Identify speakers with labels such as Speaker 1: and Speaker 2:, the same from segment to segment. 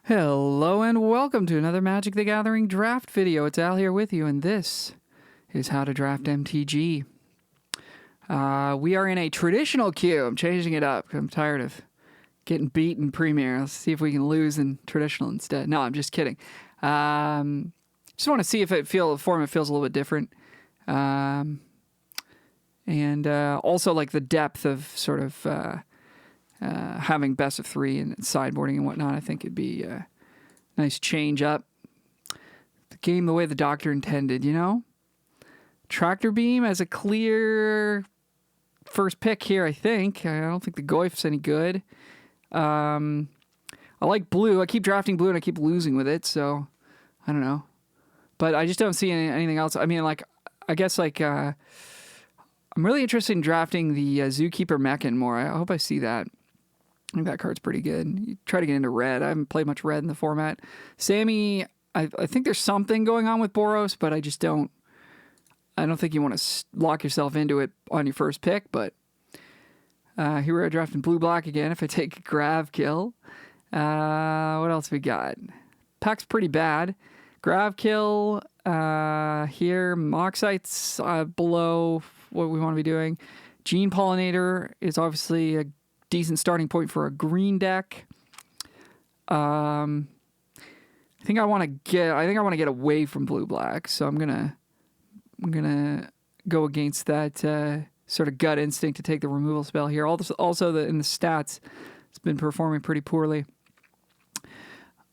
Speaker 1: Hello and welcome to another Magic the Gathering draft video. It's Al here with you, and this is how to draft MTG. We are in a traditional queue. I'm changing it up. I'm tired of getting beat in Premier. Let's see if we can lose in traditional instead. No, I'm just kidding. Just want to see if the format feels a little bit different. And also like the depth of sort of having best of three and sideboarding and whatnot. I think it'd be a nice change up. The game the way the doctor intended, you know? Tractor Beam as a clear first pick here, I think. I don't think the Goyf's any good. I like blue. I keep drafting blue and I keep losing with it, so I don't know. But I just don't see anything else. I mean, like, I guess, like, I'm really interested in drafting the Zookeeper Mechan more. I hope I see that. I think that card's pretty good. You try to get into red. I haven't played much red in the format. Sammy, I think there's something going on with Boros, but I don't think you want to lock yourself into it on your first pick, but here we are drafting blue-black again if I take Grav Kill. What else we got? Pack's pretty bad. Grav Kill here. Moxite's below what we want to be doing. Gene Pollinator is obviously a decent starting point for a green deck. I think I want to get away from blue black, so I'm gonna go against that sort of gut instinct to take the removal spell here. Also, in the stats, it's been performing pretty poorly.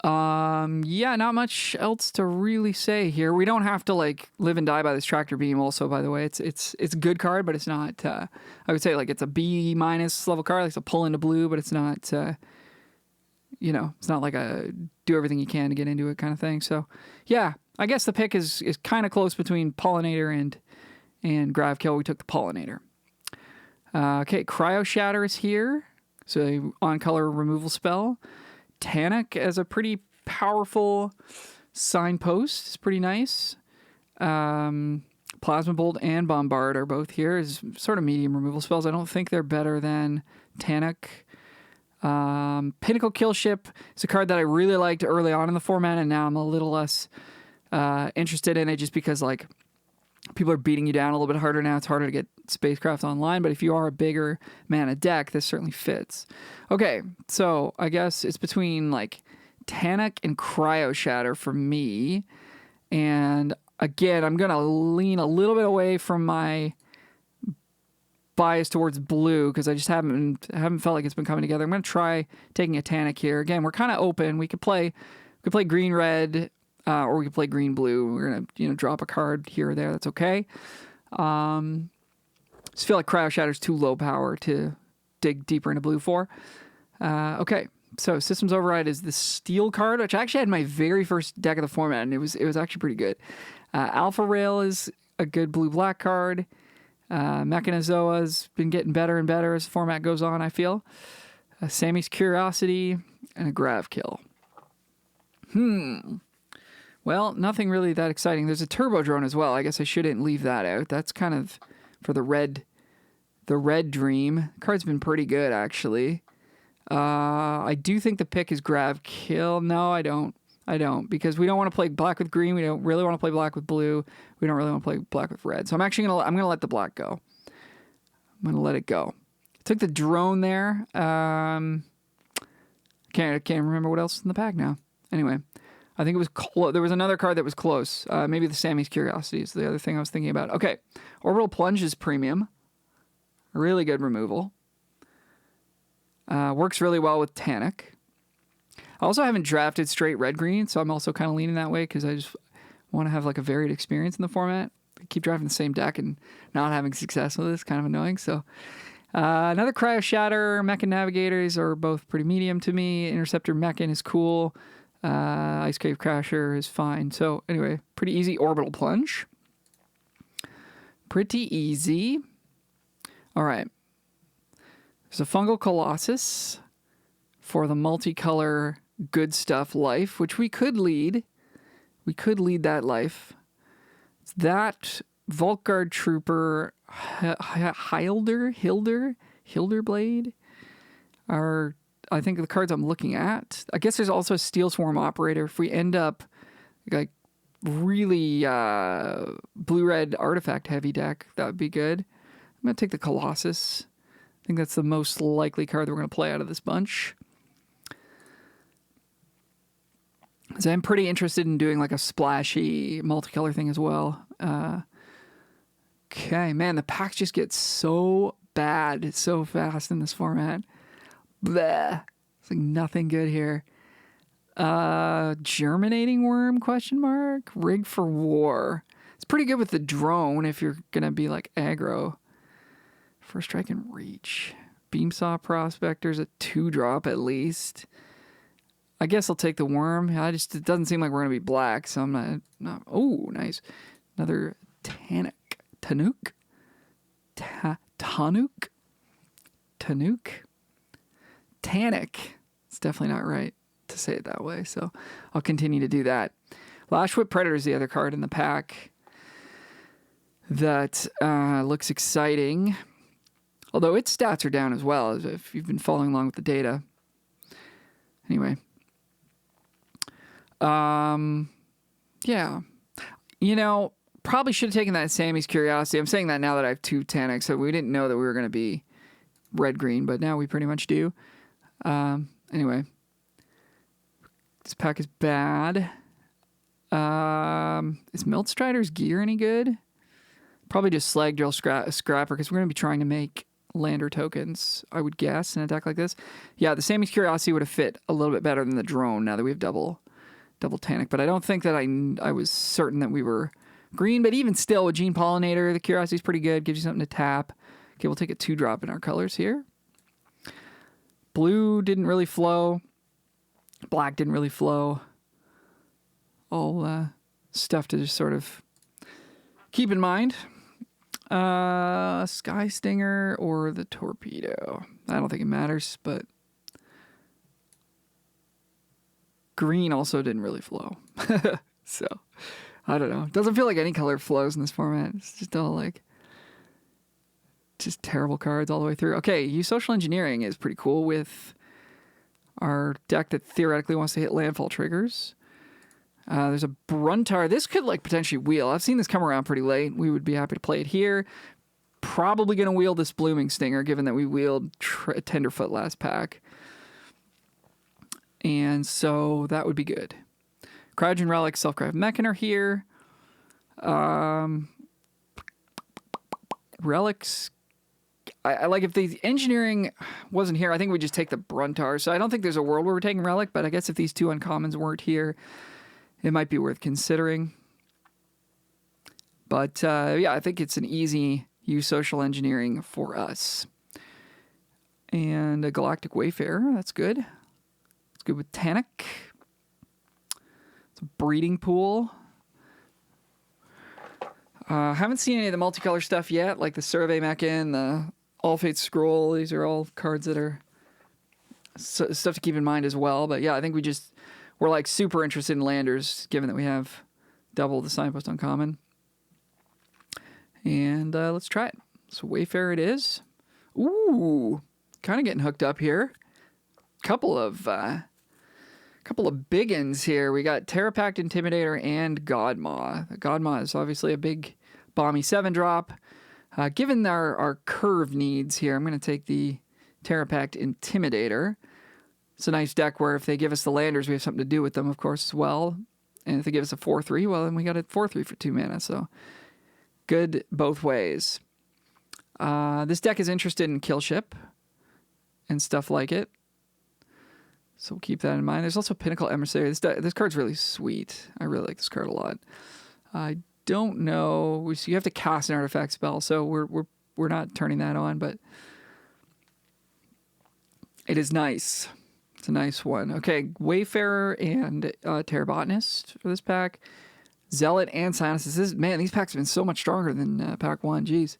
Speaker 1: Yeah, not much else to really say here. We don't have to like live and die by this Tractor Beam. Also, by the way, it's a good card, but it's not. I would say like it's a B- level card. Like it's a pull into blue, but it's not. It's not like a do everything you can to get into it kind of thing. So, yeah, I guess the pick is kind of close between Pollinator and Grav Kill. We took the Pollinator. Okay, Cryo Shatter is here. So on color removal spell. Tanic as a pretty powerful signpost. It's pretty nice. Plasma Bolt and Bombard are both here as sort of medium removal spells. I don't think they're better than Tanic. Pinnacle Kill Ship is a card that I really liked early on in the format, and now I'm a little less interested in it just because like people are beating you down a little bit harder now. It's harder to get Spacecraft online, but if you are a bigger mana deck, this certainly fits. Okay, so I guess it's between like Tanic and Cryo Shatter for me. And again, I'm going to lean a little bit away from my bias towards blue because I just haven't felt like it's been coming together. I'm going to try taking a Tanic here. Again, we're kind of open. We could play green-red, or we could play green-blue. We're going to, drop a card here or there. That's okay. Just feel like Cryo Shatter's too low power to dig deeper into blue for. Okay, so Systems Override is the Steel card, which I actually had my very first deck of the format, and it was actually pretty good. Alpha Rail is a good blue-black card. Mechanizoa's been getting better and better as the format goes on, I feel. Sammy's Curiosity, and a Grav Kill. Well, nothing really that exciting. There's a Turbo Drone as well. I guess I shouldn't leave that out. That's kind of for the red dream. The card's been pretty good, actually. I do think the pick is Grav Kill. No, I don't, because we don't want to play black with green. We don't really want to play black with blue. We don't really want to play black with red. So I'm gonna let the black go. I'm gonna let it go. Took the drone there. Can't remember what else is in the pack now. Anyway, I think it was there was another card that was close. Maybe the Sammy's Curiosity is the other thing I was thinking about. Okay, Orbital Plunge is premium. Really good removal. Works really well with Tanic. I also haven't drafted straight red-green, so I'm also kind of leaning that way because I just want to have like a varied experience in the format. I keep drafting the same deck and not having success with it is kind of annoying. So another Cryo Shatter, Mechan Navigators are both pretty medium to me. Interceptor Mechan is cool. Ice Cave Crasher is fine. So anyway, pretty easy Orbital Plunge. Pretty easy. All right. There's a Fungal Colossus for the multicolor good stuff life, which we could lead. We could lead that life. It's that Volkguard Trooper Hilderblade are I think the cards I'm looking at, I guess there's also a Steel Swarm Operator. If we end up like really blue-red artifact heavy deck, that would be good. I'm going to take the Colossus. I think that's the most likely card that we're going to play out of this bunch. So I'm pretty interested in doing like a splashy multicolor thing as well. Okay, man, the packs just get so bad so fast in this format. Bleh. It's like nothing good here. Germinating Worm, question mark? Rig for War. It's pretty good with the drone if you're going to be like aggro. First Strike and Reach. Beamsaw Prospector's a 2-drop at least. I guess I'll take the Worm. It doesn't seem like we're going to be black, so I'm not. Oh, nice. Another Tanuk. Tannic. It's definitely not right to say it that way, so I'll continue to do that. Lashwhip Predator is the other card in the pack that looks exciting, although its stats are down as well, as if you've been following along with the data. Anyway. Yeah. Probably should have taken that Sammy's Curiosity. I'm saying that now that I have 2 Tannics, so we didn't know that we were going to be red-green, but now we pretty much do. Anyway. This pack is bad. Is Miltstrider's gear any good? Probably just Slag Drill Scrapper, because we're going to be trying to make Lander tokens, I would guess, in a deck like this. Yeah, the Sammy's Curiosity would have fit a little bit better than the drone now that we have double Tannic, but I don't think that I was certain that we were green, but even still with Gene Pollinator, the Curiosity is pretty good, gives you something to tap. Okay, we'll take a 2-drop in our colors here. Blue didn't really flow. Black didn't really flow. All stuff to just sort of keep in mind. Sky Stinger or the Torpedo. I don't think it matters, but green also didn't really flow. So, I don't know. It doesn't feel like any color flows in this format. It's just all like just terrible cards all the way through. Okay, Use Social Engineering is pretty cool with our deck that theoretically wants to hit landfall triggers. There's a Bruntar. This could like potentially wheel. I've seen this come around pretty late. We would be happy to play it here. Probably going to wheel this Blooming Stinger, given that we wheeled Tenderfoot last pack. And so that would be good. Cryogen Relic, Self-Craft Mechan are here. Relics. I like if the engineering wasn't here, I think we'd just take the Bruntar. So I don't think there's a world where we're taking Relic, but I guess if these 2 uncommons weren't here, it might be worth considering. But yeah, I think it's an easy Use Social Engineering for us. And a Galactic Wayfarer, that's good. It's good with Tannic. It's a Breeding Pool. Haven't seen any of the multicolor stuff yet, like the Survey Mechan, the All Fate Scroll. These are all cards that are stuff to keep in mind as well. But yeah, I think we're like super interested in Landers, given that we have double the Signpost uncommon. And let's try it. So Wayfarer it is. Ooh, kind of getting hooked up here. Couple of big uns here. We got Terrapact Intimidator and Godmaw. The Godmaw is obviously a big bomby 7-drop. Given our curve needs here, I'm going to take the Terrapact Intimidator. It's a nice deck where if they give us the landers, we have something to do with them, of course, as well. And if they give us a 4-3, well, then we got a 4-3 for 2 mana. So good both ways. This deck is interested in Killship and stuff like it. So we'll keep that in mind. There's also Pinnacle Emissary. This card's really sweet. I really like this card a lot. I don't know. So you have to cast an artifact spell, so we're not turning that on, but it is nice. It's a nice one. Okay, Wayfarer and Terrabotanist for this pack. Zealot and Sinuses. Man, these packs have been so much stronger than pack 1. Jeez.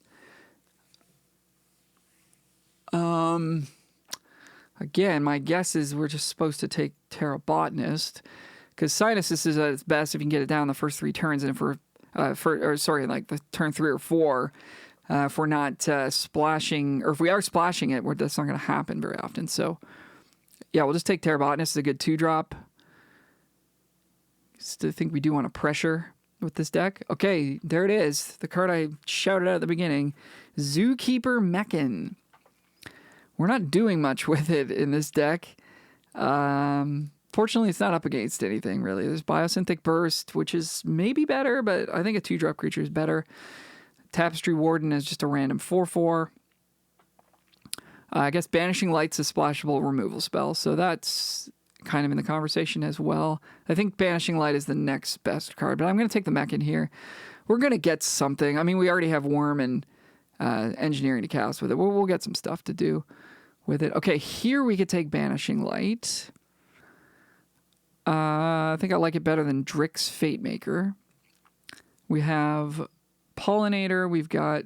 Speaker 1: Again, my guess is we're just supposed to take Terrabotanist, because Sinuses is at its best if you can get it down the first 3 turns, and if we're like the turn 3 or 4, if we're not splashing, or if we are splashing it, that's not going to happen very often. So Yeah, we'll just take Terrabotanist. It's a good 2-drop. Still think we do want to pressure with this deck. Okay, there it is. The card I shouted out at the beginning. Zookeeper Mechan. We're not doing much with it in this deck. Fortunately, it's not up against anything, really. There's Biosynthetic Burst, which is maybe better, but I think a 2-drop creature is better. Tapestry Warden is just a random 4/4. I guess Banishing Light's a splashable removal spell, so that's kind of in the conversation as well. I think Banishing Light is the next best card, but I'm going to take the Mechan here. We're going to get something. I mean, we already have Worm and Engineering to cast with it. We'll get some stuff to do with it. Okay, here we could take Banishing Light. I think I like it better than Drix Fatemaker. We have Pollinator. We've got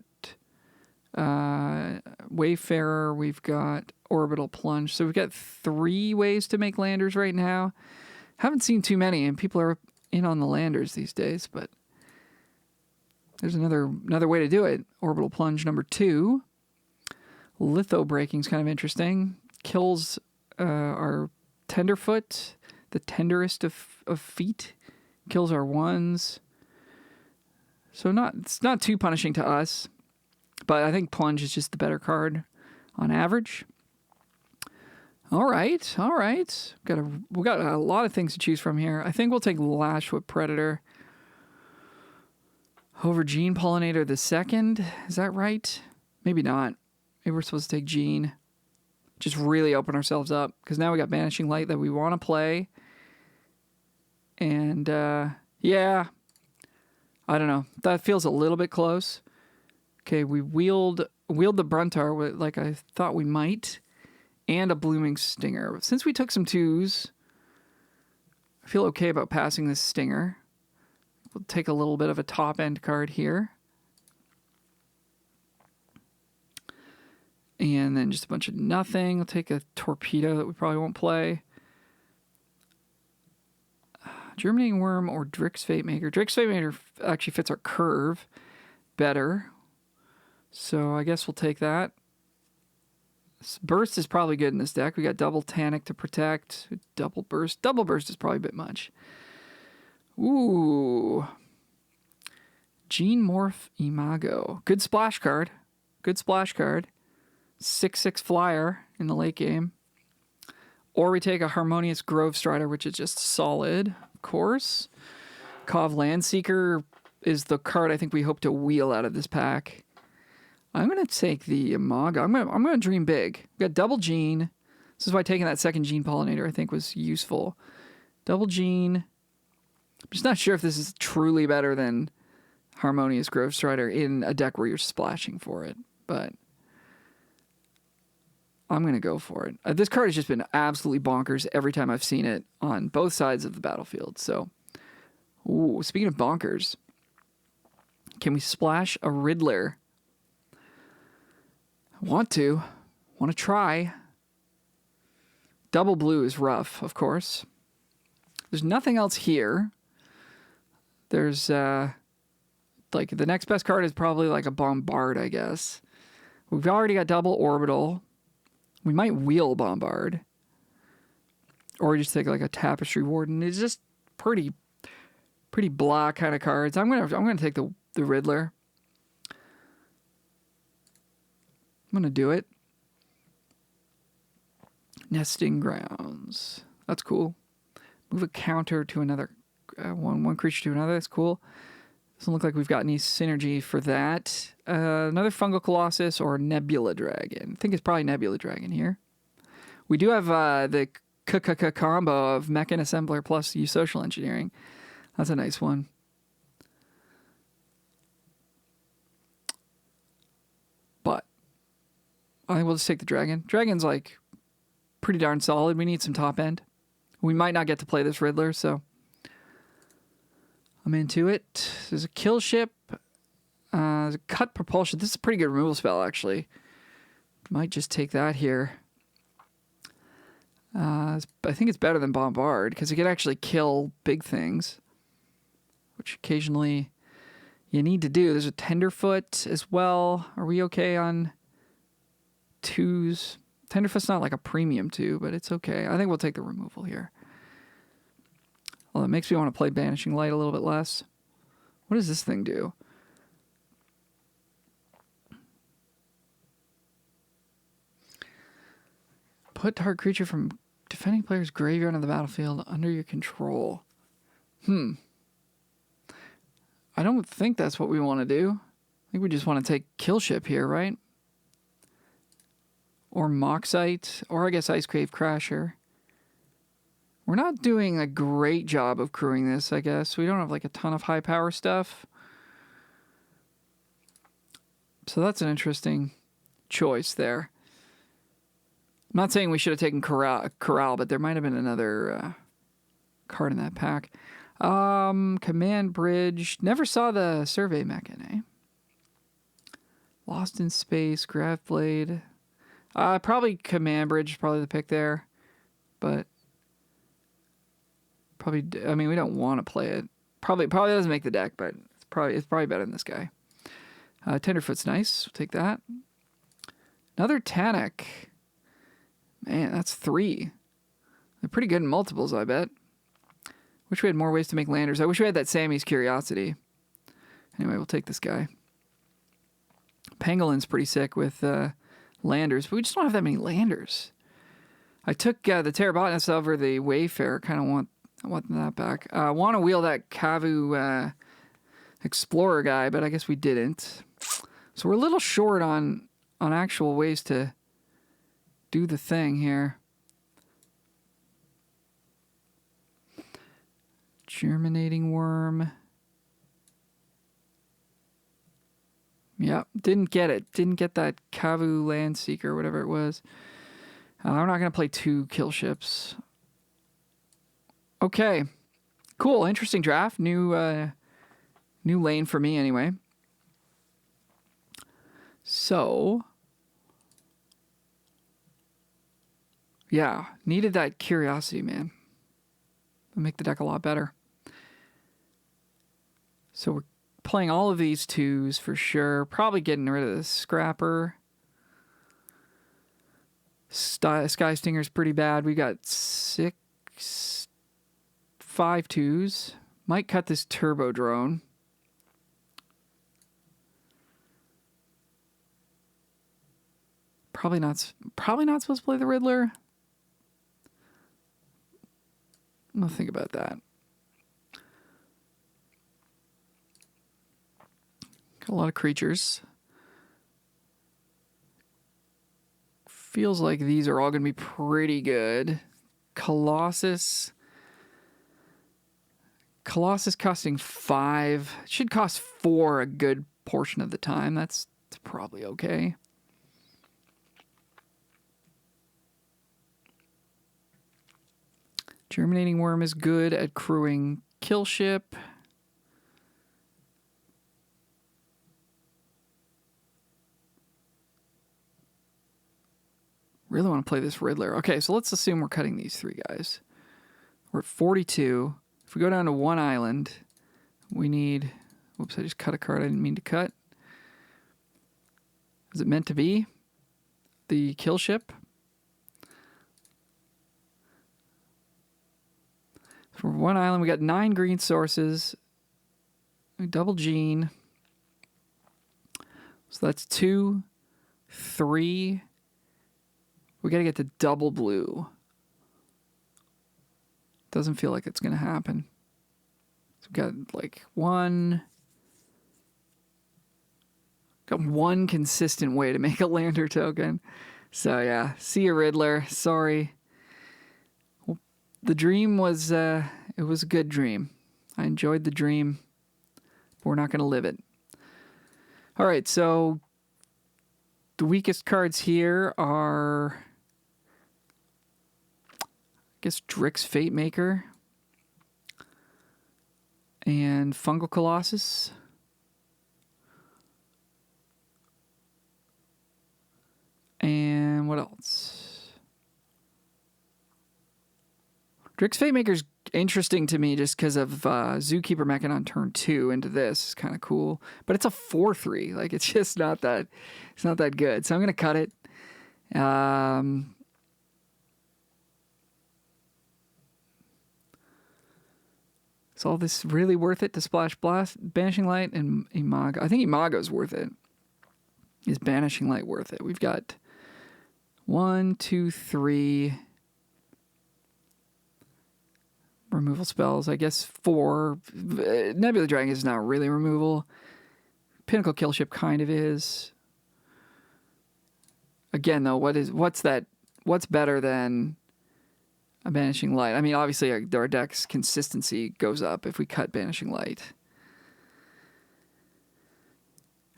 Speaker 1: Wayfarer. We've got Orbital Plunge. So we've got 3 ways to make landers right now. Haven't seen too many, and people are in on the landers these days, but there's another way to do it. Orbital Plunge number 2. Litho Breaking is kind of interesting. Kills our Tenderfoot, the tenderest of feet. Kills our 1s. So it's not too punishing to us, but I think Plunge is just the better card on average. All right. We got a lot of things to choose from here. I think we'll take Lashwood Predator over Gene Pollinator the second. Is that right? Maybe not. Maybe we're supposed to take Gene. Just really open ourselves up, because now we got Banishing Light that we want to play. And yeah, I don't know. That feels a little bit close. Okay, we wield the Bruntar like I thought we might, and a Blooming Stinger. Since we took some 2s, I feel okay about passing this Stinger. We'll take a little bit of a top-end card here. And then just a bunch of nothing. We'll take a Torpedo that we probably won't play. Germinating Worm or Drix Fatemaker. Drix Fatemaker actually fits our curve better. So I guess we'll take that. Burst is probably good in this deck. We got double Tanic to protect. Double Burst. Double Burst is probably a bit much. Ooh. Gene Morph Imago. Good splash card. 6/6 flyer in the late game. Or we take a Harmonious Grove Strider, which is just solid, of course. Kov Landseeker is the card I think we hope to wheel out of this pack. I'm going to take the Imago. I'm going to dream big. We got double Gene. This is why taking that second Gene Pollinator I think was useful. Double Gene. I'm just not sure if this is truly better than Harmonious Grove Strider in a deck where you're splashing for it, but I'm going to go for it. This card has just been absolutely bonkers every time I've seen it on both sides of the battlefield. So, ooh, speaking of bonkers, can we splash a Riddler? I want to try. Double blue is rough, of course. There's nothing else here. There's, like, the next best card is probably like a Bombard, I guess. We've already got double Orbital. We might wheel Bombard. Or just take like a Tapestry Warden. It's just pretty blah kind of cards. I'm gonna take the Riddler. I'm gonna do it. Nesting Grounds. That's cool. Move a counter to another one creature to another. That's cool. Doesn't look like we've got any synergy for that. Another Fungal Colossus or Nebula Dragon. I think it's probably Nebula Dragon here. We do have the combo of Mechan Assembler plus use Social Engineering. That's a nice one. But I will just take the Dragon. Dragon's like pretty darn solid. We need some top end. We might not get to play this Riddler, so I'm into it. There's a Kill Ship. There's a Cut Propulsion. This is a pretty good removal spell, actually. Might just take that here. I think it's better than Bombard, because it can actually kill big things, which occasionally you need to do. There's a Tenderfoot as well. Are we okay on 2s? Tenderfoot's not like a premium 2, but it's okay. I think we'll take the removal here. Well, it makes me want to play Banishing Light a little bit less. What does this thing do? Put target creature from defending player's graveyard on the battlefield under your control. I don't think that's what we want to do. I think we just want to take Killship here, right? Or Moxite, or I guess Ice Grave Crasher. We're not doing a great job of crewing this, I guess. We don't have like a ton of high power stuff. So that's an interesting choice there. I'm not saying we should have taken Corral, but there might have been another card in that pack. Command Bridge. Never saw the Survey Mechan, eh? Lost in Space, Grav Blade. Probably Command Bridge, probably the pick there. But probably, I mean, we don't want to play it. Probably doesn't make the deck, but it's probably better than this guy. Tenderfoot's nice. We'll take that. Another Tanic. Man, that's 3. They're pretty good in multiples, I bet. Wish we had more ways to make landers. I wish we had that Sammy's Curiosity. Anyway, we'll take this guy. Pangolin's pretty sick with landers, but we just don't have that many landers. I took the Terrabotanist over the Wayfarer. Kind of want that back. Want to wheel that Kavu Explorer guy, but I guess we didn't. So we're a little short on actual ways to do the thing here. Germinating Worm. Yep, didn't get it. Didn't get that Kavu Land Seeker, whatever it was. I'm not going to play 2 kill ships. Okay. Cool, interesting draft. New lane for me anyway. So, yeah, needed that Curiosity, man. It'll make the deck a lot better. So we're playing all of these 2s for sure. Probably getting rid of the Scrapper. Sky Stinger's pretty bad. We got 5 2s. Might cut this Turbo Drone. Probably not supposed to play the Riddler. I'm gonna think about that. Got a lot of creatures. Feels like these are all gonna be pretty good. Colossus costing 5. It should cost 4 a good portion of the time. That's probably okay. Germinating Worm is good at crewing kill ship. Really want to play this Riddler. Okay, so let's assume we're cutting these 3 guys. We're at 42. If we go down to 1 island, we need... Whoops, I just cut a card I didn't mean to cut. Is it meant to be? The kill ship? For 1 island, we got 9 green sources. We double Gene. So that's 2, 3. We got to get to double blue. Doesn't feel like it's going to happen. So we got like one consistent way to make a lander token. So yeah, see you, Riddler. Sorry. The dream was, it was a good dream. I enjoyed the dream, but we're not going to live it. All right, so the weakest cards here are, I guess, Drix Fate Maker and Fungal Colossus. And what else? Drix Fate Maker's interesting to me just because of Zookeeper Mechan on turn 2 into this. It's kind of cool. But it's a 4-3. Like, it's just not that, it's not that good. So I'm going to cut it. Is all this really worth it to splash Blast, Banishing Light, and Imago? I think Imago's worth it. Is Banishing Light worth it? We've got 1, 2, 3 removal spells. I guess 4. Nebula Dragon is not really removal. Pinnacle Killship kind of is. Again, though, what's that? What's better than a Banishing Light? I mean, obviously, our deck's consistency goes up if we cut Banishing Light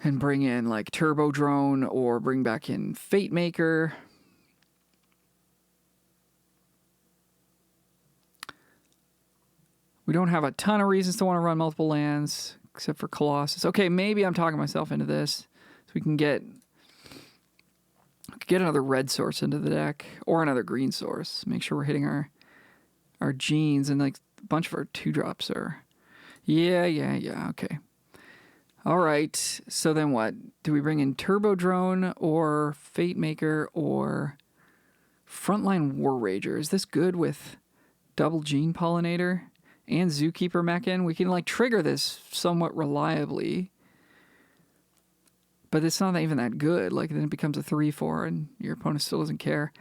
Speaker 1: and bring in like Turbo Drone or bring back in Fate Maker. We don't have a ton of reasons to want to run multiple lands, except for Colossus. Okay, maybe I'm talking myself into this. So we can get another red source into the deck, or another green source. Make sure we're hitting our genes, and like a bunch of our 2-drops are... Yeah, okay. All right, so then what? Do we bring in Turbo Drone, or Fate Maker, or Frontline War Rager? Is this good with double Gene Pollinator and Zookeeper Mechan? We can like trigger this somewhat reliably, but it's not even that good. Like then it becomes a 3/4 and your opponent still doesn't care.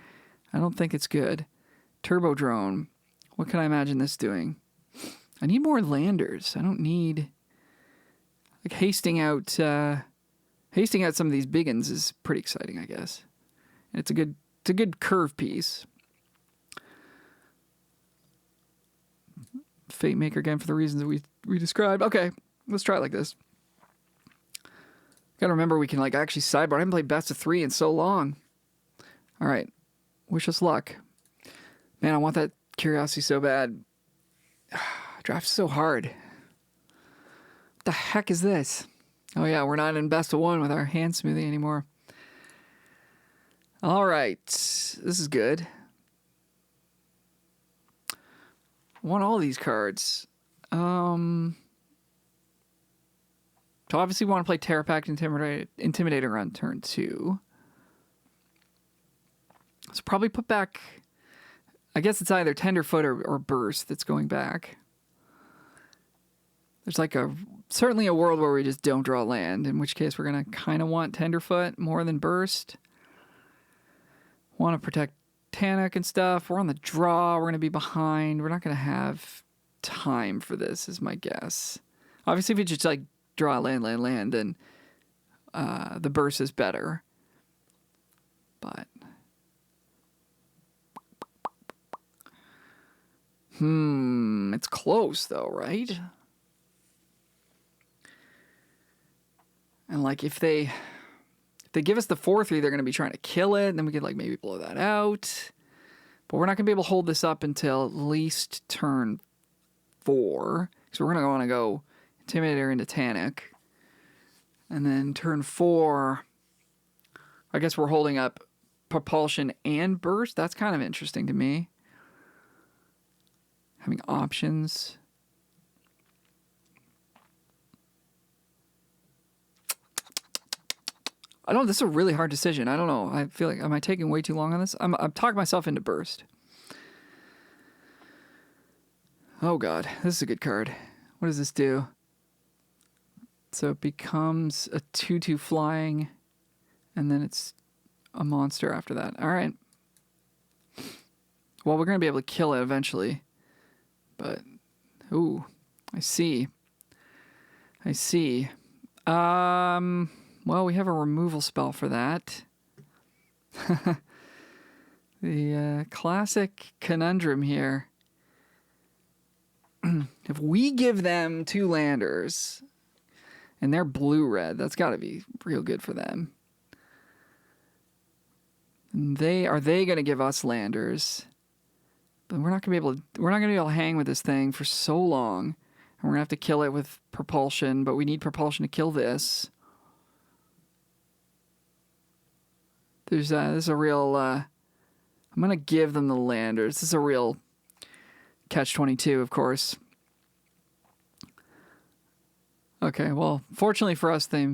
Speaker 1: I don't think it's good. Turbo Drone. What can I imagine this doing? I need more landers. I don't need like hasting out some of these big uns is pretty exciting, I guess. And it's a good curve piece. Fate Maker again for the reasons that we described. Okay, let's try it like this. Gotta remember we can like actually sideboard. I haven't played best of 3 in so long. All right, wish us luck. Man, I want that Curiosity so bad. Draft's so hard. What the heck is this? Oh yeah, we're not in best of 1 with our hand smoothie anymore. All right, this is good. Want all these cards. So obviously we want to play Terra Pact Intimidator on turn 2. So probably put back... I guess it's either Tenderfoot or Burst that's going back. There's like certainly a world where we just don't draw land, in which case we're going to kind of want Tenderfoot more than Burst. Want to protect Tannock and stuff. We're on the draw. We're going to be behind. We're not going to have time for this, is my guess. Obviously, if you just like draw land, then the burst is better. But it's close though, right? And like if they give us the 4/3, they're going to be trying to kill it, and then we could like maybe blow that out. But we're not going to be able to hold this up until at least turn 4. So we're going to want to go Intimidator into Tannock. And then turn 4, I guess we're holding up Propulsion and Burst. That's kind of interesting to me. Having options. I don't know. This is a really hard decision. I don't know. I feel like, am I taking way too long on this? I'm talking myself into Burst. Oh, God. This is a good card. What does this do? So it becomes a 2/2 flying, and then it's a monster after that. All right. Well, we're going to be able to kill it eventually. But, ooh, I see. Well, we have a removal spell for that. The classic conundrum here. If we give them 2 landers, and they're blue-red, that's got to be real good for them. And are they going to give us landers? But we're not going to be able to hang with this thing for so long. And we're going to have to kill it with propulsion, but we need propulsion to kill this. This is a real, I'm going to give them the landers. This is a real catch-22, of course. Okay, well, fortunately for us, they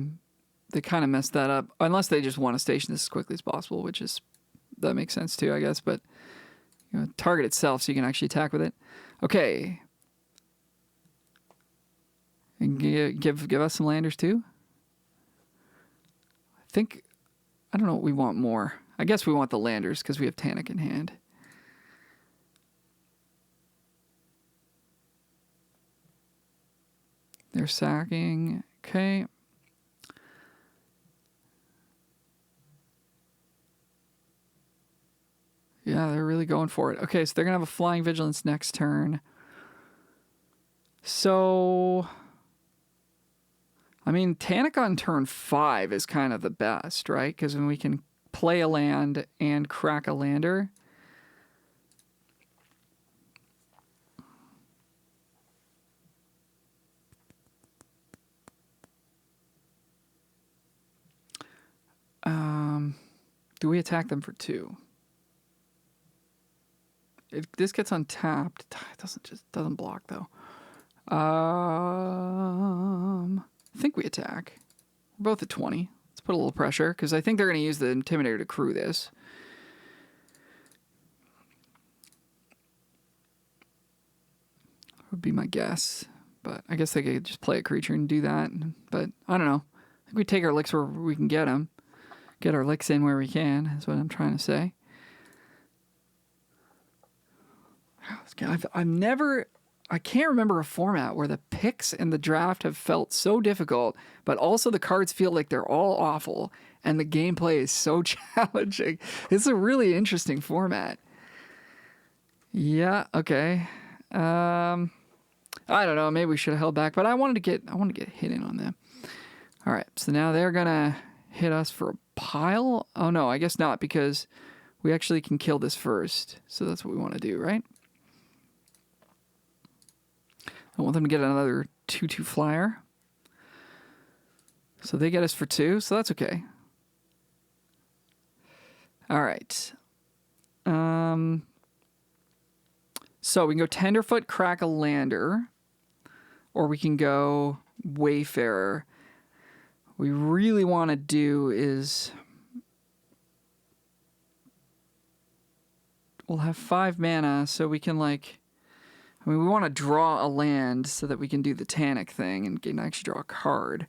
Speaker 1: kind of messed that up. Unless they just want to station this as quickly as possible, which is that makes sense too, I guess. But you know, target itself so you can actually attack with it. Okay. And give us some landers too. I don't know what we want more. I guess we want the landers because we have Tanic in hand. They're sacking. Okay. Yeah, they're really going for it. Okay, so they're going to have a Flying Vigilance next turn. So, I mean, Tanic on turn 5 is kind of the best, right? Because then we can play a land and crack a lander. Do we attack them for 2? This gets untapped. It doesn't block though. I think we attack. We're both at 20. Let's put a little pressure because I think they're going to use the Intimidator to crew this. Would be my guess, but I guess they could just play a creature and do that. But I don't know. I think we take our licks where we can get them. Get our licks in where we can, is what I'm trying to say. I can't remember a format where the picks in the draft have felt so difficult, but also the cards feel like they're all awful, and the gameplay is so challenging. It's a really interesting format. Yeah, okay. I don't know, maybe we should have held back, but I wanted to get hit in on them. All right, so now they're gonna hit us for a pile. Oh no, I guess not, because we actually can kill this first. So that's what we want to do, right? I want them to get another 2/2 flyer. So they get us for 2, so that's okay. All right. So we can go Tenderfoot, crack a lander, or we can go Wayfarer. What we really want to do is we'll have 5 mana, so we can we want to draw a land so that we can do the Tanic thing and can actually draw a card.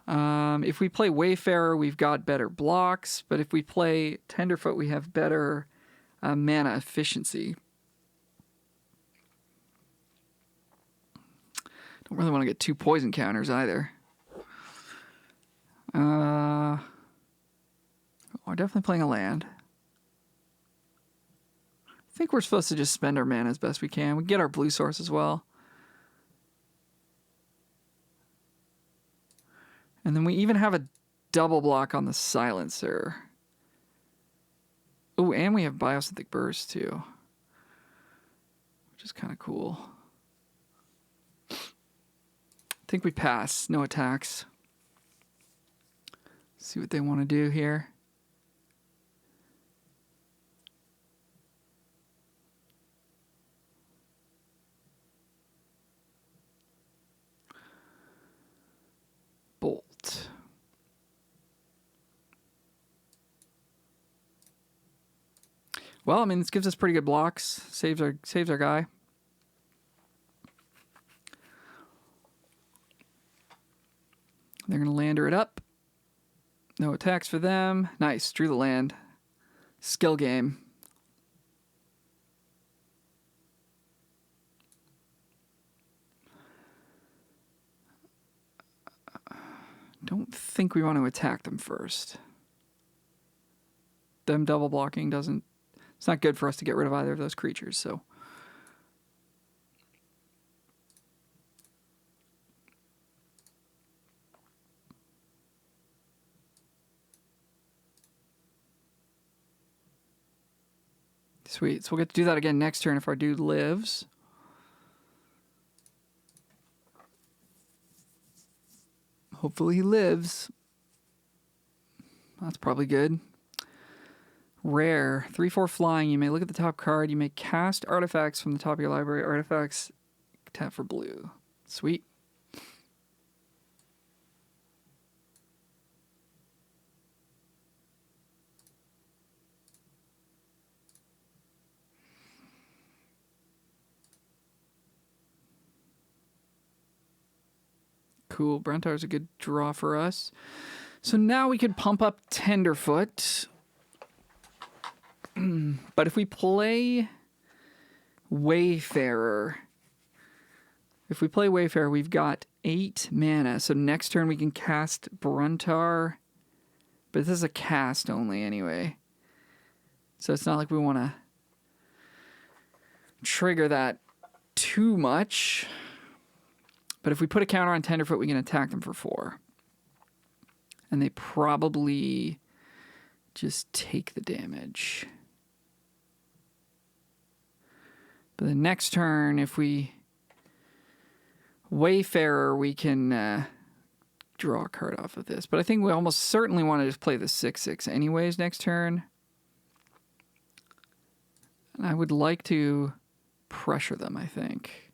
Speaker 1: If we play Wayfarer, we've got better blocks, but if we play Tenderfoot, we have better mana efficiency. Don't really want to get 2 poison counters either. We're definitely playing a land. I think we're supposed to just spend our mana as best we can. We get our blue source as well. And then we even have a double block on the silencer. Oh, and we have Biosynthetic Burst too, which is kind of cool. I think we pass. No attacks. See what they want to do here. Bolt. Well, I mean, this gives us pretty good blocks. Saves our guy. They're going to lander it up. No attacks for them. Nice. Drew the land. Skill game. Don't think we want to attack them first. Them double blocking doesn't... It's not good for us to get rid of either of those creatures, so... Sweet. So we'll get to do that again next turn if our dude lives. Hopefully he lives. That's probably good. Rare. 3/4 flying. You may look at the top card. You may cast artifacts from the top of your library. Artifacts, tap for blue. Sweet. Cool. Brentar's a good draw for us. So now we could pump up Tenderfoot. But if we play Wayfarer, we've got 8 mana. So next turn we can cast Bruntar. But this is a cast only anyway. So it's not like we want to trigger that too much. But if we put a counter on Tenderfoot, we can attack them for 4. And they probably just take the damage. But the next turn, if we Wayfarer, we can draw a card off of this. But I think we almost certainly want to just play the 6/6 anyways next turn. And I would like to pressure them, I think.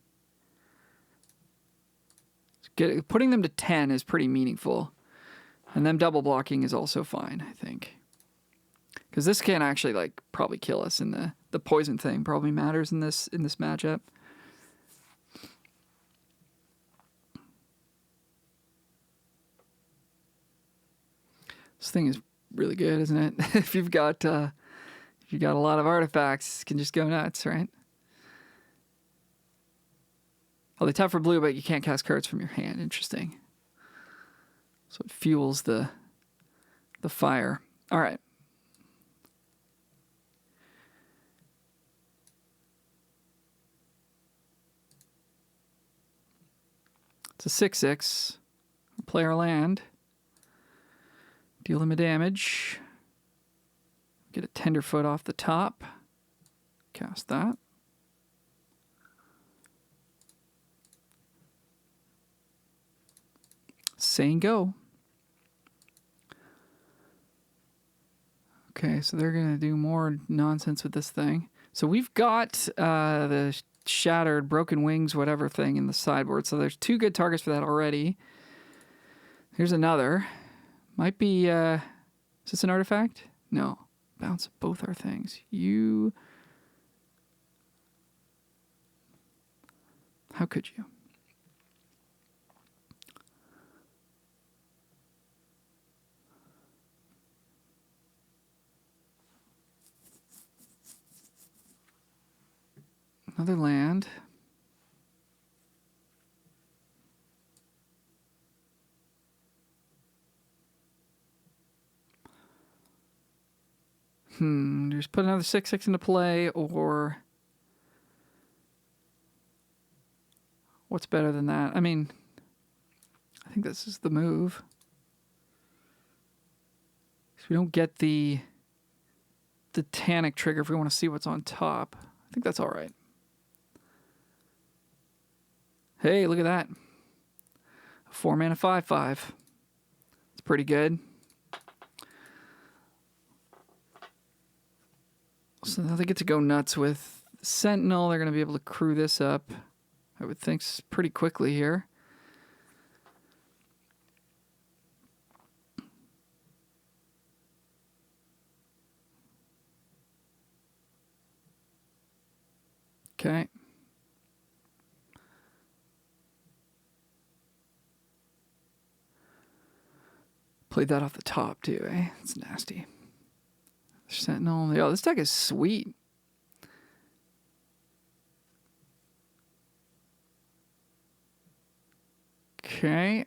Speaker 1: Putting them to 10 is pretty meaningful. And them double blocking is also fine, I think. Because this can actually like probably kill us, and the poison thing probably matters in this matchup. This thing is really good, isn't it? If you've got a lot of artifacts, it can just go nuts, right? Oh, they tap for blue, but you can't cast cards from your hand. Interesting. So it fuels the fire. All right. It's a 6/6. Play our land. Deal him a damage. Get a Tenderfoot off the top. Cast that. Saying go. Okay, so they're going to do more nonsense with this thing. So we've got the shattered, broken wings, whatever thing in the sideboard. So there's 2 good targets for that already. Here's another. Might be, is this an artifact? No. Bounce both our things. How could you? Another land. Just put another 6/6 into play, or what's better than that? I mean, I think this is the move. So we don't get the Titanic trigger if we want to see what's on top. I think that's all right. Hey, look at that. 4 mana 5/5. It's pretty good. So now they get to go nuts with Sentinel. They're going to be able to crew this up, I would think, pretty quickly here. Okay. Played that off the top, too, eh? It's nasty. Sentinel. Yo, this deck is sweet. Okay.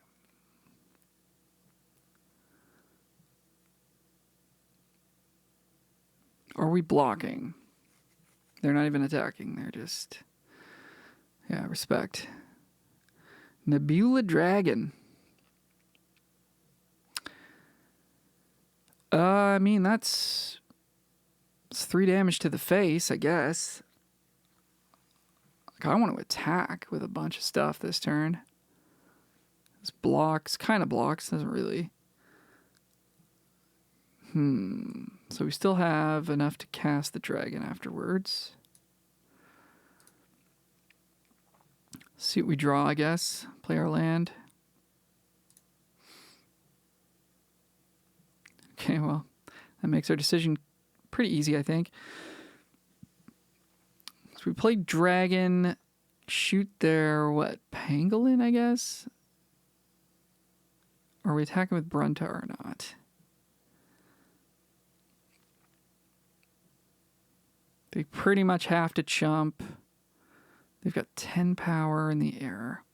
Speaker 1: Are we blocking? They're not even attacking. They're just... Yeah, respect. Nebula Dragon. I mean, it's 3 damage to the face, I guess. Like, I want to attack with a bunch of stuff this turn. This blocks, kind of blocks, doesn't really. So we still have enough to cast the dragon afterwards. See what we draw, I guess. Play our land. Okay, well, that makes our decision pretty easy, I think. So we play dragon, shoot their, pangolin, I guess? Are we attacking with Bruntar or not? They pretty much have to chump. They've got 10 power in the air.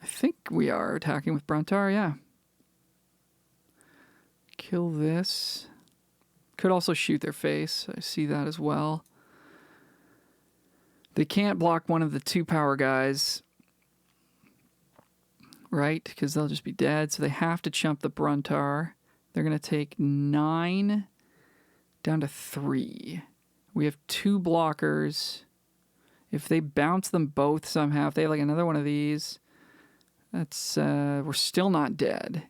Speaker 1: I think we are attacking with Bruntar, yeah. Kill this. Could also shoot their face. I see that as well. They can't block one of the 2 power guys, right? Because they'll just be dead. So they have to chump the Bruntar. They're going to take 9 down to 3. We have 2 blockers. If they bounce them both somehow, if they have like another one of these, that's we're still not dead.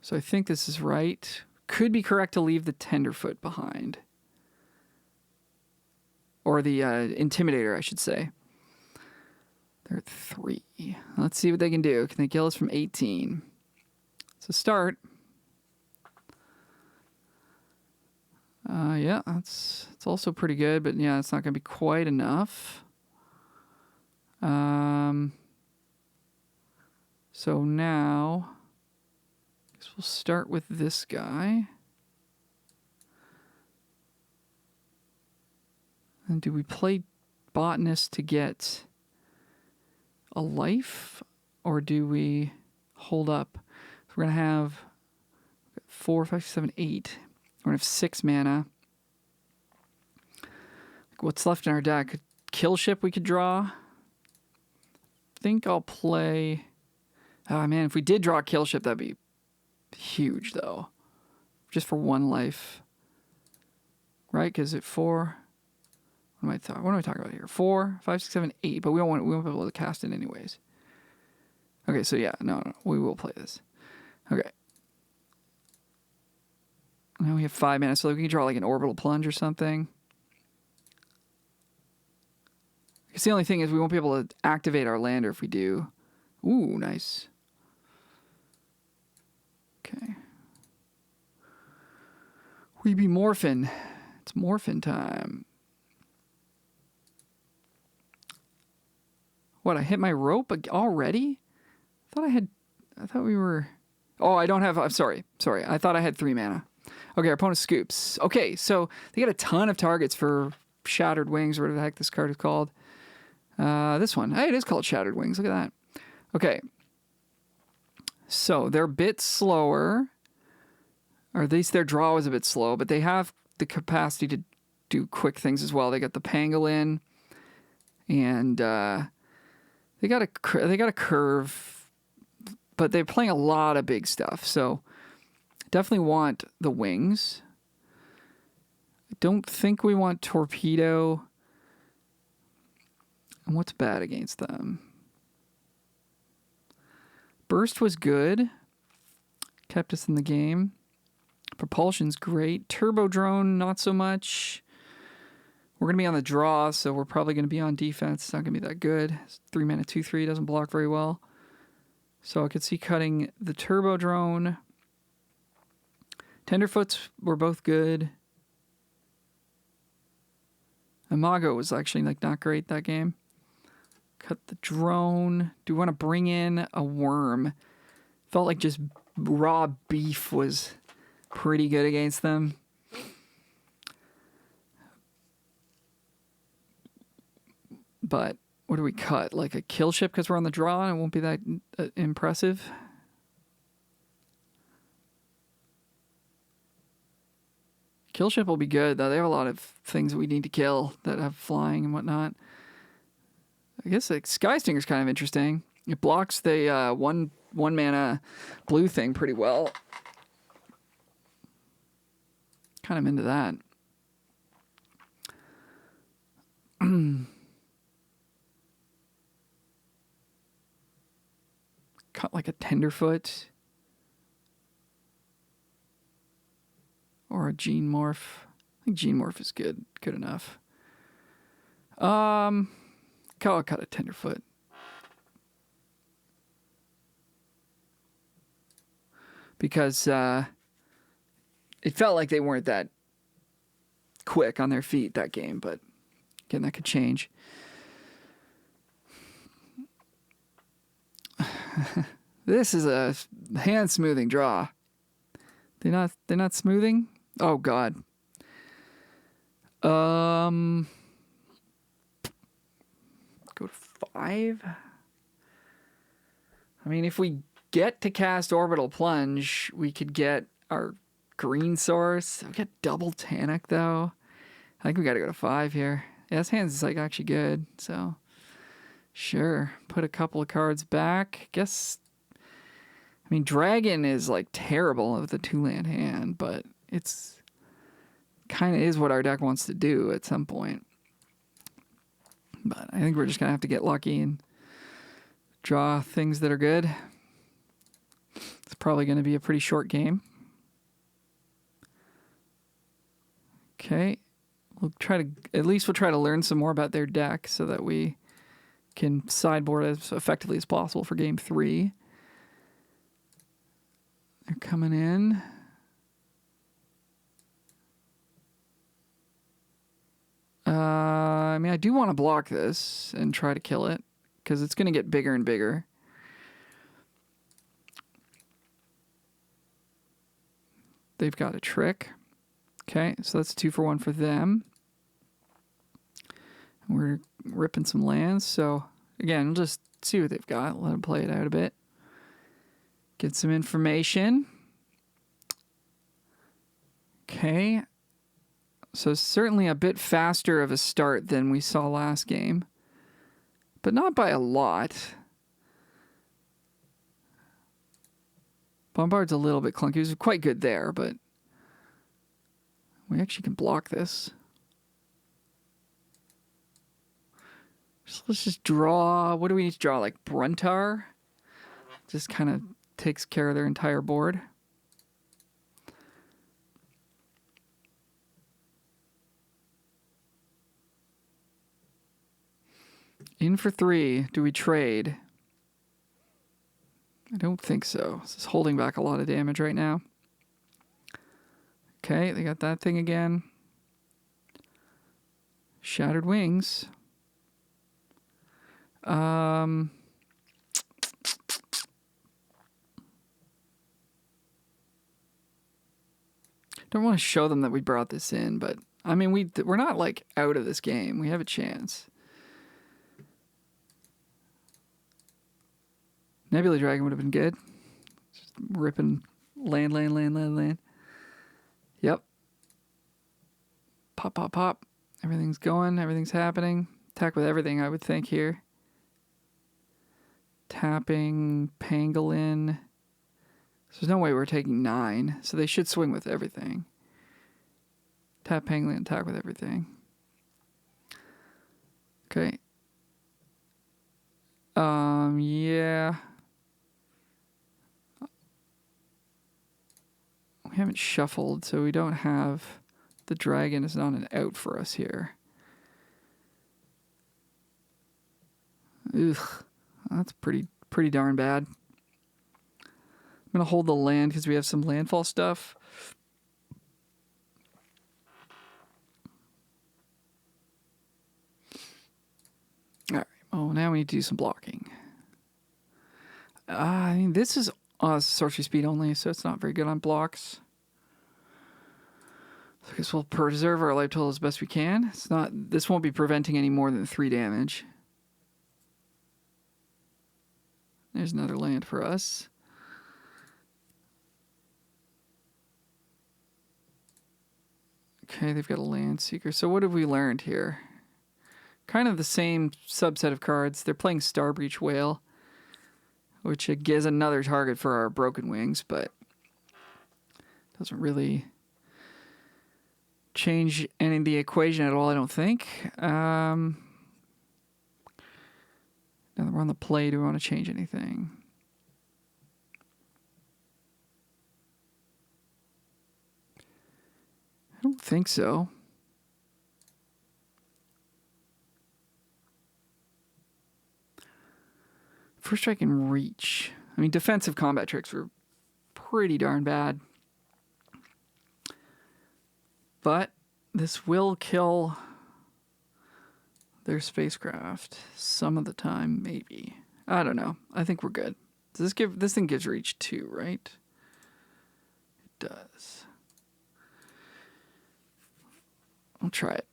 Speaker 1: So I think this is right. Could be correct to leave the Tenderfoot behind. Or the Intimidator, I should say. They're at 3. Let's see what they can do. Can they kill us from 18? It's a start. Yeah, it's also pretty good, but yeah, it's not going to be quite enough. So now, I guess we'll start with this guy. And do we play Botanist to get a life, or do we hold up? So we're going to have 4, 5, 7, 8. We're going to have 6 mana. What's left in our deck? Kill Ship we could draw. I think I'll play... Oh, man, if we did draw a Kill Ship, that'd be huge, though. Just for 1 life. Right? Because at 4... What am I talking about here? 4, 5, 6, 7, 8. But we won't be able to cast it anyways. Okay, so yeah. No. We will play this. Okay. Now we have 5 mana, so we can draw like an Orbital Plunge or something. Because the only thing is we won't be able to activate our lander if we do. Ooh, nice. Okay. We be morphin'. It's morphin' time. What, I hit my rope already? I thought we were... Oh, I don't have... I'm sorry. I thought I had 3 mana. Okay, our opponent scoops. Okay, so they got a ton of targets for Shattered Wings, or whatever the heck this card is called. This one. Hey, it is called Shattered Wings. Look at that. Okay. So they're a bit slower. Or at least their draw is a bit slow, but they have the capacity to do quick things as well. They got the Pangolin, and they got a curve, but they're playing a lot of big stuff. So definitely want the wings. I don't think we want Torpedo. And what's bad against them? Burst was good. Kept us in the game. Propulsion's great. Turbo Drone, not so much. We're going to be on the draw, so we're probably going to be on defense. It's not going to be that good. It's 3 mana, 2/3. Doesn't block very well. So I could see cutting the Turbo Drone. Tenderfoots were both good. Imago was actually not great that game. Cut the drone. Do we want to bring in a worm? Felt like just raw beef was pretty good against them. But what do we cut? Like a Kill Ship because we're on the draw and it won't be that impressive? Kill Ship will be good, though. They have a lot of things we need to kill that have flying and whatnot. I guess like Sky Stinger's kind of interesting. It blocks the one mana blue thing pretty well. Kind of into that. Cut like a Tenderfoot. Or a Gene Morph. I think Gene Morph is good enough. I'll cut a Tenderfoot. Because it felt like they weren't that quick on their feet that game, but Again, that could change. This is a hand smoothing draw. They're not smoothing? Oh god. Go to 5. I mean, if we get to cast Orbital Plunge, we could get our green source. We get double Tanic though. I think we got to go to 5 here. Yeah, this hand's like actually good. So sure, put a couple of cards back. Guess. I mean, Dragon is like terrible with the 2-land hand, but it's kind of is what our deck wants to do at some point. But I think we're just gonna have to get lucky and draw things that are good. It's probably going to be a pretty short game. Okay, we'll try to learn some more about their deck so that we can sideboard as effectively as possible for game 3. They're coming in. I mean, I do want to block this and try to kill it because it's going to get bigger and bigger. They've got a trick. Okay, so that's 2 for 1 for them. We're ripping some lands. So, again, we'll just see what they've got. Let them play it out a bit. Get some information. Okay. So certainly a bit faster of a start than we saw last game. But not by a lot. Bombard's a little bit clunky. It was quite good there, but we actually can block this. Let's just draw. What do we need to draw? Like Bruntar? Just kind of takes care of their entire board. In for 3. Do we trade? I don't think so. This is holding back a lot of damage right now. Okay, they got that thing again. Shattered Wings. Don't want to show them that we brought this in, but I mean, we're not like out of this game. We have a chance. Nebula Dragon would have been good. Just ripping land. Yep. Pop, pop, pop. Everything's going. Everything's happening. Attack with everything, I would think, here. Tapping, Pangolin. So there's no way we're taking 9. So they should swing with everything. Tap Pangolin, attack with everything. Okay. Yeah. We haven't shuffled, so we don't have... The dragon is not an out for us here. Ugh. That's pretty darn bad. I'm going to hold the land because we have some landfall stuff. All right. Oh, now we need to do some blocking. I mean, this is sorcery speed only, so it's not very good on blocks. So I guess we'll preserve our life total as best we can. This won't be preventing any more than 3 damage. There's another land for us. Okay, they've got a land seeker. So what have we learned here? Kind of the same subset of cards. They're playing Starbreach Whale, which gives another target for our Broken Wings, but doesn't really change any of the equation at all, I don't think. Now that we're on the play, do we want to change anything? I don't think so. First strike and reach. I mean, defensive combat tricks were pretty darn bad. But this will kill their spacecraft. Some of the time, maybe. I don't know. I think we're good. Does this thing gives reach 2, right? It does. I'll try it.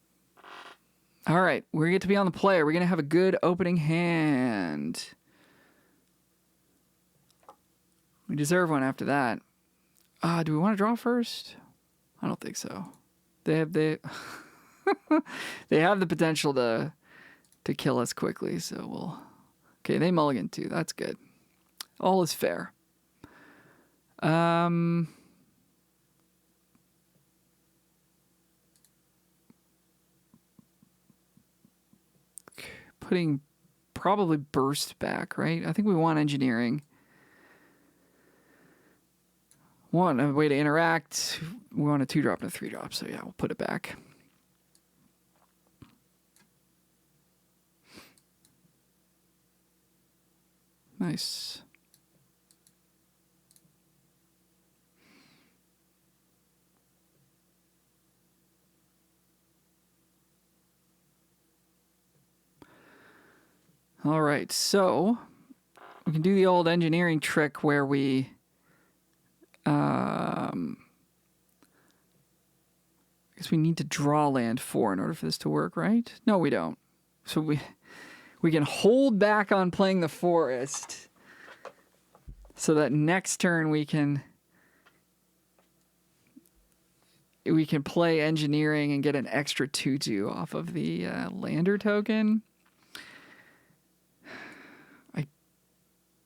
Speaker 1: All right, we get to be on the player. We're going to have a good opening hand. We deserve one after that. Do we want to draw first? I don't think so. They have they have the potential to kill us quickly, so we'll. Okay, they mulligan too. That's good. All is fair. Putting probably burst back, right? I think we want engineering. Want a way to interact. We want a 2-drop and a 3-drop, so yeah, we'll put it back. Nice. All right, so we can do the old engineering trick where we I guess we need to draw land 4 in order for this to work, right? No, we don't. So we can hold back on playing the forest so that next turn we can play engineering and get an extra 2/2 off of the lander token.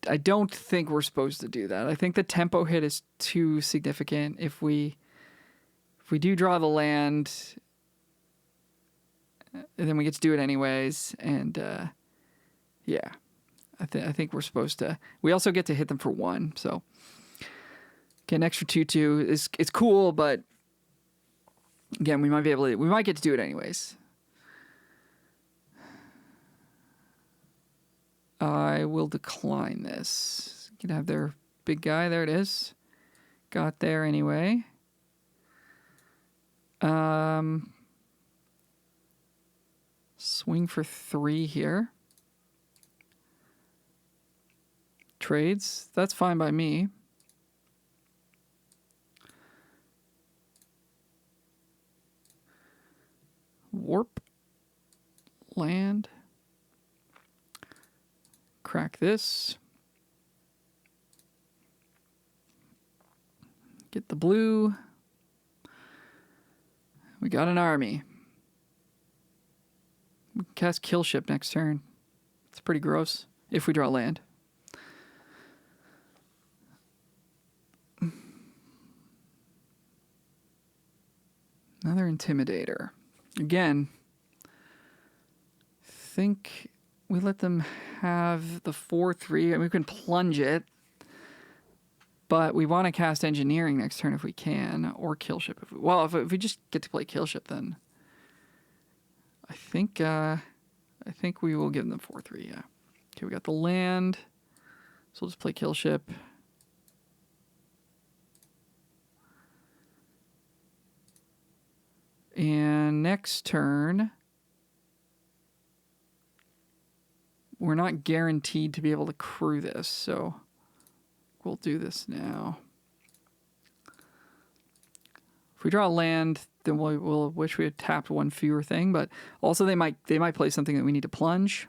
Speaker 1: I don't think we're supposed to do that. I think the tempo hit is too significant. If we do draw the land, then we get to do it anyways. And yeah, I think we're supposed to. We also get to hit them for 1. So get an extra 2/2 it's cool, but again, we might get to do it anyways. I will decline this. You can have their big guy. There it is. Got there anyway. Swing for 3 here. Trades. That's fine by me. Warp. Land. Crack this. Get the blue. We got an army. We can cast Kill Ship next turn. It's pretty gross if we draw land. Another Intimidator. Again, think we let them have the 4/3, and we can plunge it. But we want to cast Engineering next turn if we can, or Kill Ship. If we just get to play Kill Ship, then I think we will give them 4/3. Yeah. Okay, we got the land, so we'll just play Kill Ship. And next turn, we're not guaranteed to be able to crew this, so we'll do this now. If we draw land, then we'll wish we had tapped 1 fewer thing, but also they might play something that we need to plunge.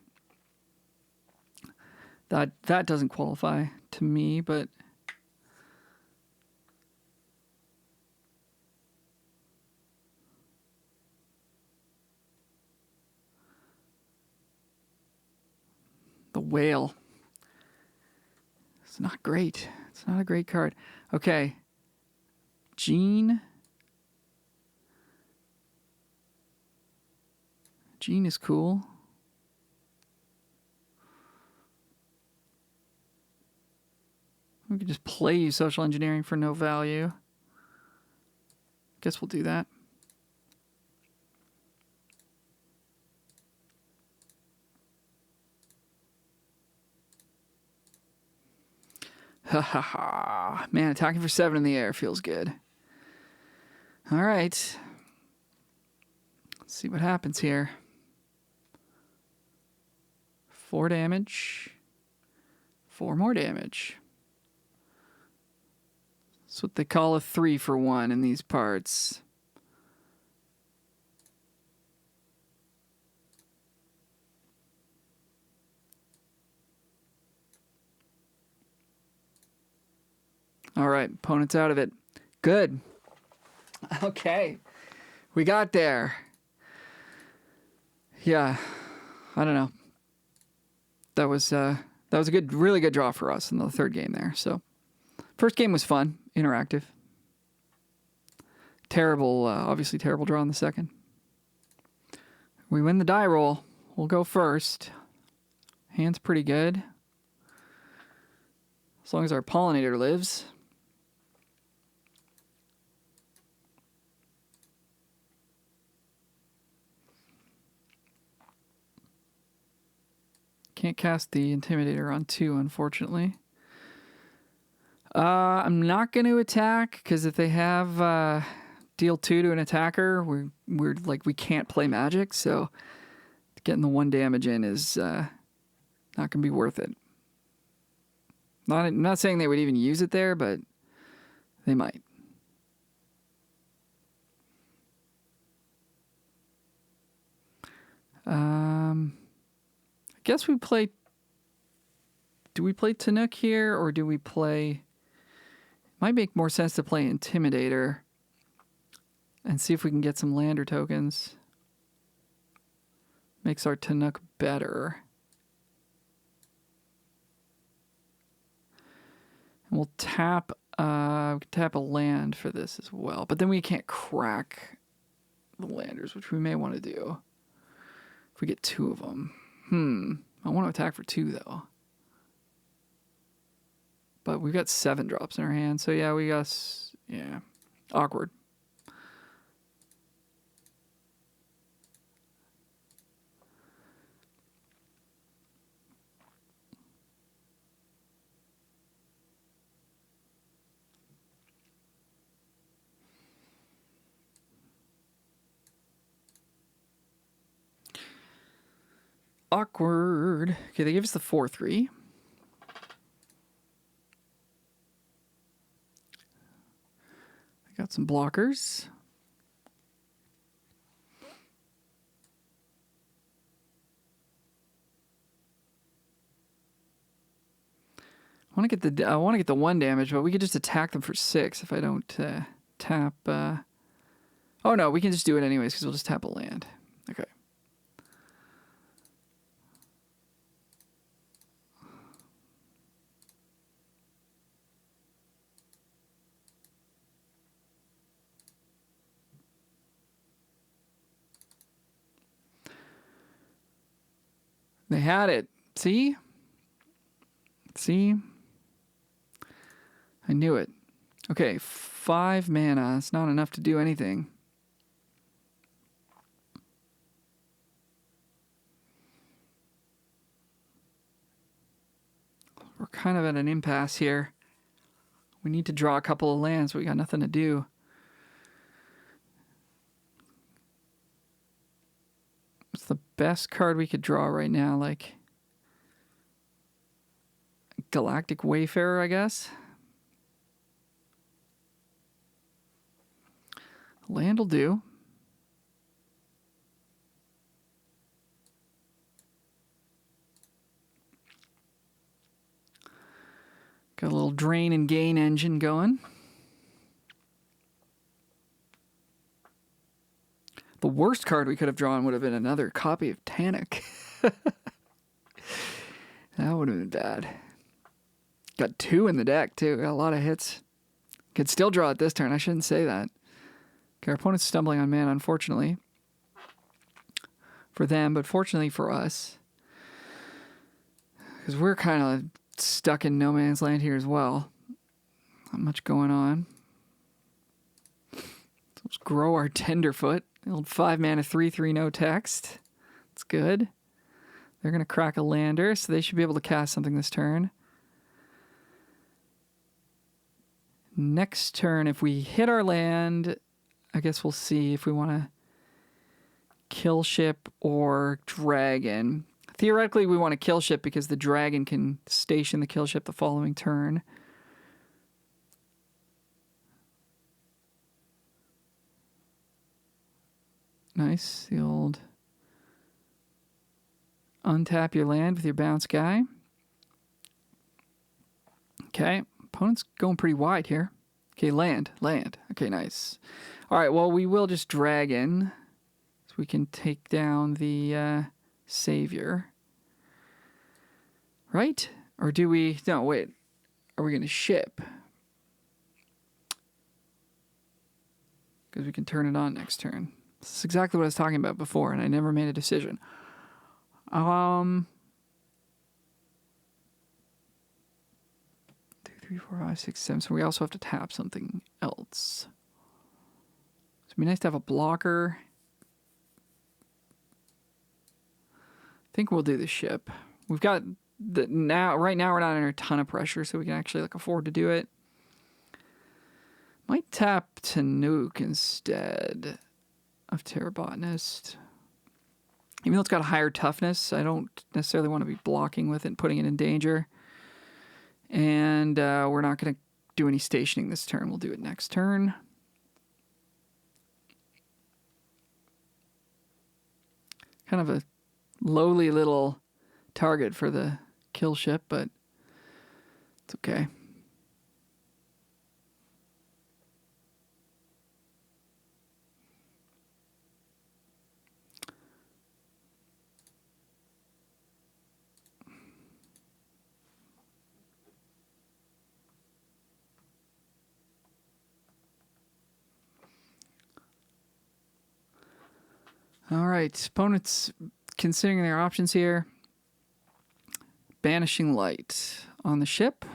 Speaker 1: That doesn't qualify to me, but the whale. It's not great. It's not a great card. Okay. Gene. Gene is cool. We could just play you Social Engineering for no value. Guess we'll do that. Ha ha ha. Man, attacking for 7 in the air feels good. All right. Let's see what happens here. 4 damage. 4 more damage. That's what they call a 3-for-1 in these parts. All right, opponent's out of it. Good. Okay. We got there. Yeah. I don't know. That was a good, really good draw for us in the third game there. So, first game was fun, interactive. Terrible, obviously terrible draw in the second. We win the die roll. We'll go first. Hand's pretty good. As long as our pollinator lives. Can't cast the Intimidator on 2, unfortunately. I'm not going to attack, because if they have deal 2 to an attacker, we're like, we can't play Magic, so getting the 1 damage in is not going to be worth it. Not saying they would even use it there, but they might. I guess we play... Do we play Tanook here, or do we play... Might make more sense to play Intimidator and see if we can get some lander tokens. Makes our Tanook better. And we'll tap a land for this as well. But then we can't crack the landers, which we may want to do. If we get 2 of them. I want to attack for 2, though. But we've got 7 drops in our hand, so yeah, we got... Yeah. Awkward. Awkward. Okay, they give us the 4-3. I got some blockers. I want to get the 1 damage, but we could just attack them for 6 if I don't tap. Oh no, we can just do it anyways because we'll just tap a land. Okay. They had it. See? See? I knew it. Okay, 5 mana. It's not enough to do anything. We're kind of at an impasse here. We need to draw a couple of lands, but we got nothing to do. What's the best card we could draw right now? Like Galactic Wayfarer, I guess. Land will do. Got a little drain and gain engine going. The worst card we could have drawn would have been another copy of Tanic. That would have been bad. Got 2 in the deck, too. Got a lot of hits. Could still draw it this turn. I shouldn't say that. Okay, our opponent's stumbling on mana, unfortunately. For them, but fortunately for us. Because we're kind of stuck in no man's land here as well. Not much going on. So let's grow our Tenderfoot. The old 5 mana 3/3 no text. It's good. They're going to crack a lander, so they should be able to cast something this turn. Next turn, if we hit our land, I guess we'll see if we want to kill ship or dragon. I Theoretically, we want a kill ship because the dragon can station the kill ship the following turn. Nice. The old untap your land with your bounce guy. Okay. Opponent's going pretty wide here. Okay, land. Okay, nice. All right, well, we will just dragon so we can take down the savior. Right? Or do we... No, wait. Are we going to ship? Because we can turn it on next turn. This is exactly what I was talking about before, and I never made a decision. 2, 3, 4, 5, 6, 7. So we also have to tap something else. So it'd be nice to have a blocker. I think we'll do the ship. We've got the right now we're not under a ton of pressure, so we can actually afford to do it. Might tap Tanuki instead of Terrabotanist. Even though it's got a higher toughness, I don't necessarily want to be blocking with it and putting it in danger. And we're not going to do any stationing this turn. We'll do it next turn. Kind of a lowly little target for the kill ship, but it's okay. All right, opponents considering their options here. Banishing Light on the ship.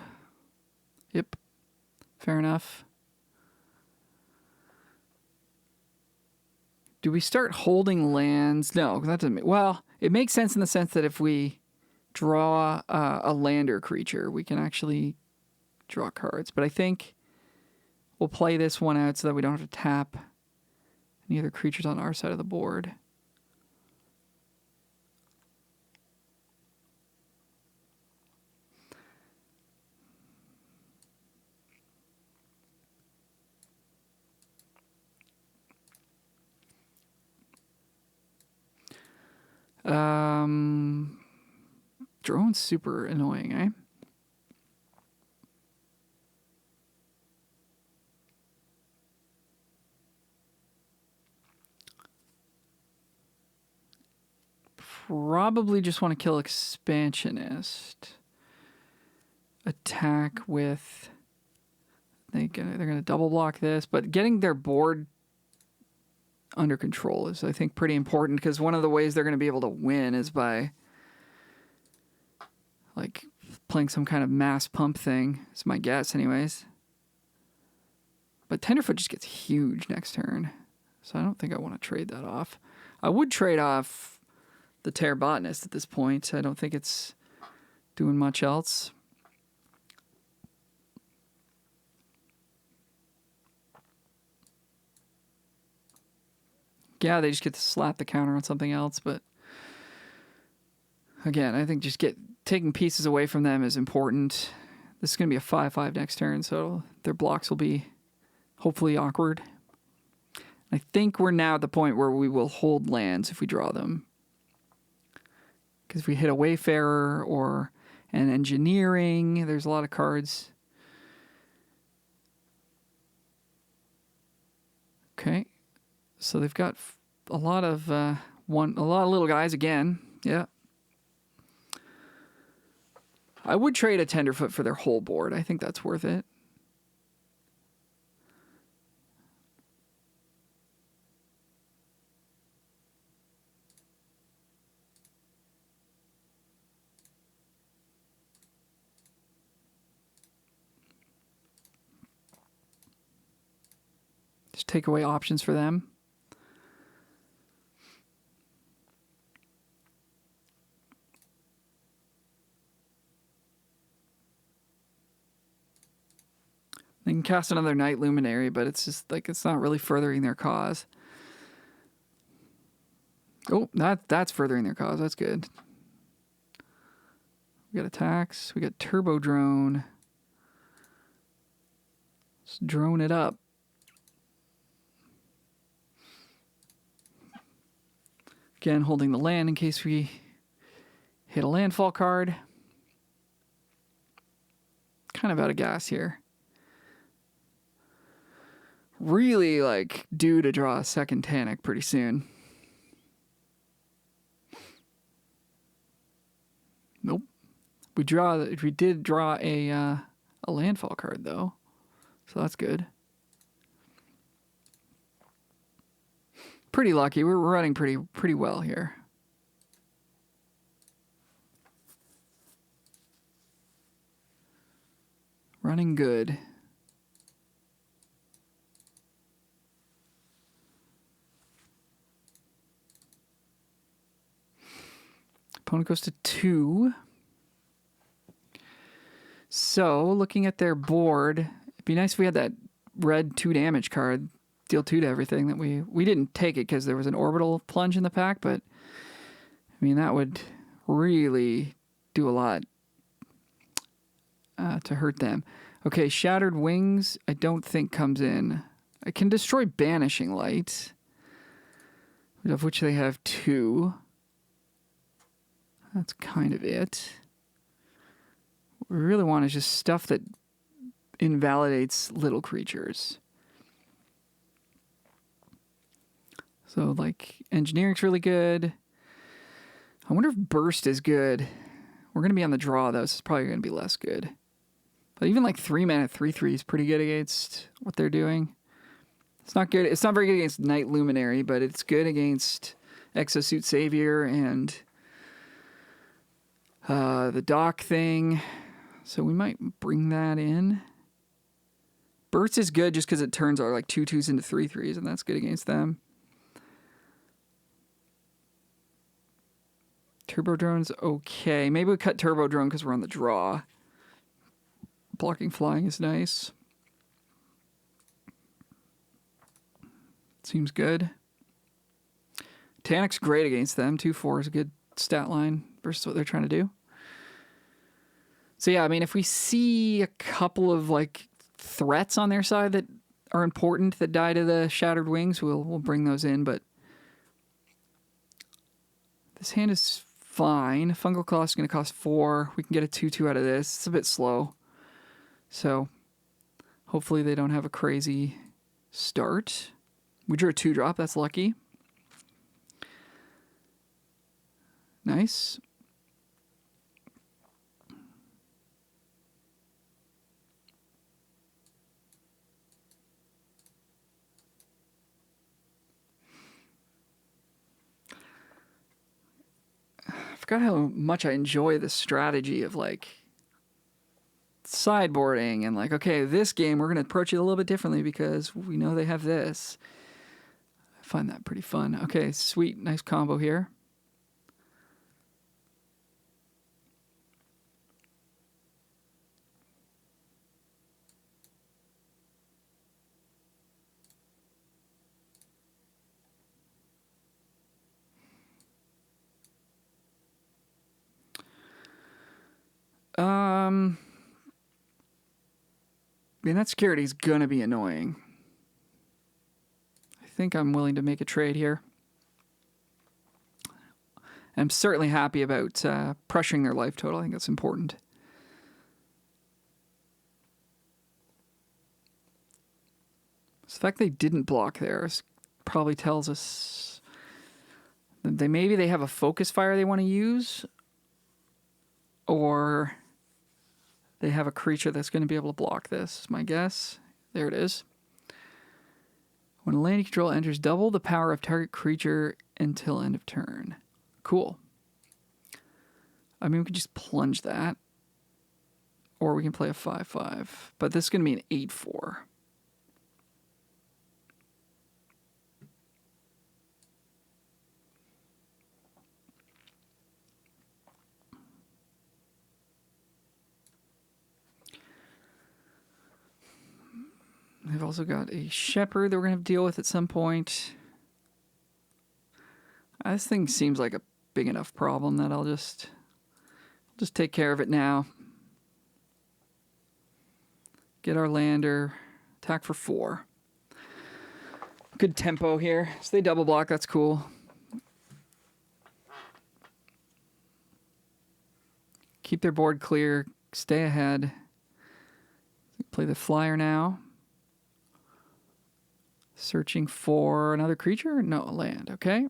Speaker 1: Yep, fair enough. Do we start holding lands? No, that doesn't make... Well, it makes sense in the sense that if we draw a lander creature, we can actually draw cards. But I think we'll play this one out so that we don't have to tap any other creatures on our side of the board. Drone's super annoying, eh? Probably just want to kill Expansionist. Attack with... they're gonna double block this, but getting their board under control is, I think, pretty important, because one of the ways they're going to be able to win is by playing some kind of mass pump thing. It's my guess anyways. But Tenderfoot just gets huge next turn, so I don't think I want to trade that off. I would trade off the Terrabotanist at this point. I don't think it's doing much else. Yeah, they just get to slap the counter on something else, but again, I think just taking pieces away from them is important. This is going to be a 5/5 next turn, so their blocks will be hopefully awkward. I think we're now at the point where we will hold lands if we draw them. Because if we hit a Wayfarer or an Engineering, there's a lot of cards. Okay. So they've got a lot of little guys again. Yeah. I would trade a Tenderfoot for their whole board. I think that's worth it. Just take away options for them. They can cast another Night Luminary, but it's just it's not really furthering their cause. Oh, that's furthering their cause. That's good. We got attacks. We got turbo drone. Let's drone it up. Again, holding the land in case we hit a landfall card. Kind of out of gas here. Really, like, due to draw a second Tanic pretty soon. Nope. We did draw a landfall card though, so that's good. Pretty lucky. We're running pretty well here. Running good. Opponent goes to 2. So, looking at their board, it'd be nice if we had that red 2 damage card, deal 2 to everything. That we didn't take it because there was an orbital plunge in the pack, but I mean that would really do a lot to hurt them. Okay, Shattered Wings I don't think comes in. I can destroy Banishing Light, of which they have 2. That's kind of it. What we really want is just stuff that invalidates little creatures. So, like, Engineering's really good. I wonder if Burst is good. We're going to be on the draw, though, so it's probably going to be less good. But even, like, 3-mana 3/3 is pretty good against what they're doing. It's not good. It's not very good against Night Luminary, but it's good against Exosuit Savior and the Dock thing. So we might bring that in. Burst is good just because it turns our like 2/2s into 3/3s, and that's good against them. Turbo Drone's okay. Maybe we cut Turbo Drone because we're on the draw. Blocking flying is nice. Seems good. Tanic's great against them. 2/4 is a good stat line versus what they're trying to do. So yeah, I mean, if we see a couple of like threats on their side that are important that die to the Shattered Wings, we'll bring those in. But this hand is fine. Fungal Claw is going to cost 4. We can get a 2/2 out of this. It's a bit slow, so hopefully they don't have a crazy start. We drew a 2-drop. That's lucky. Nice. I forgot how much I enjoy the strategy of like sideboarding and like, okay, this game we're going to approach it a little bit differently because we know they have this. I find that pretty fun. Okay, sweet. Nice combo here. I mean, that security is going to be annoying. I think I'm willing to make a trade here. I'm certainly happy about pressuring their life total. I think that's important. So the fact they didn't block theirs probably tells us that maybe they have a focus fire they want to use, or they have a creature that's going to be able to block this, is my guess. There it is. When a land you control enters, double the power of target creature until end of turn. Cool. I mean, we could just plunge that. Or we can play a 5/5. But this is going to be an 8/4. They've also got a shepherd that we're going to have to deal with at some point. This thing seems like a big enough problem that I'll just Just take care of it now. Get our lander. Attack for 4. Good tempo here. So they double block. That's cool. Keep their board clear. Stay ahead. Play the flyer now. Searching for another creature? No, a land. Okay.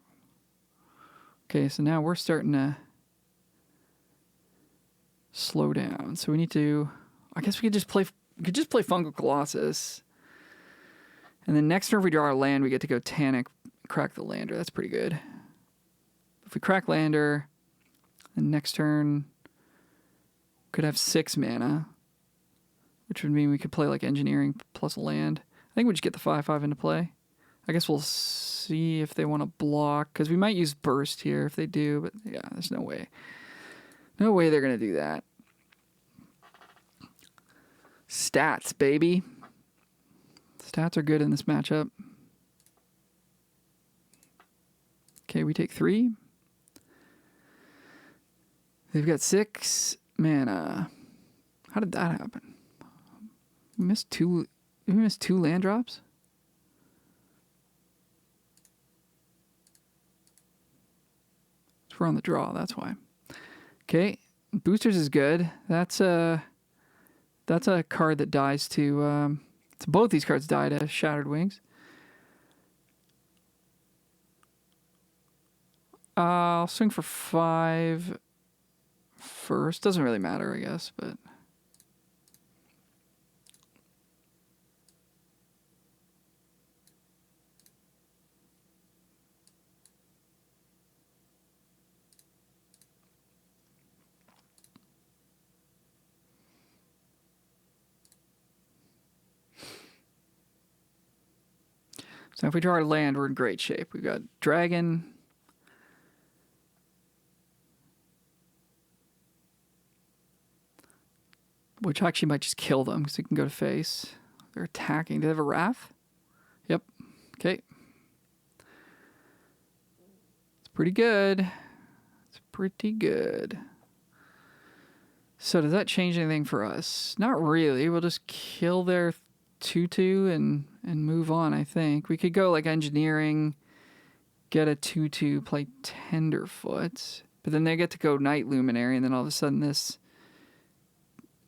Speaker 1: Okay, so now we're starting to slow down. So we need to... I guess we could just play Fungal Colossus. And then next turn if we draw our land, we get to go Tanic, crack the lander. That's pretty good. If we crack lander, then next turn could have 6 mana, which would mean we could play like engineering plus land. I think we just get the 5/5 into play. I guess we'll see if they want to block, because we might use burst here if they do, but yeah, there's no way. No way they're going to do that. Stats, baby. Stats are good in this matchup. Okay, we take 3. They've got 6 mana. How did that happen? We missed 2 land drops? We're on the draw, that's why. Okay, boosters is good. That's a card that dies to... so both these cards die to Shattered Wings. I'll swing for 5 first. Doesn't really matter, I guess, but... So if we draw our land, we're in great shape. We've got dragon. Which actually might just kill them because we can go to face. They're attacking. Do they have a wrath? Yep. Okay. It's pretty good. It's pretty good. So does that change anything for us? Not really. We'll just kill their 2/2 and move on, I think. We could go like engineering, get a 2/2, play Tenderfoot, but then they get to go Night Luminary, and then all of a sudden this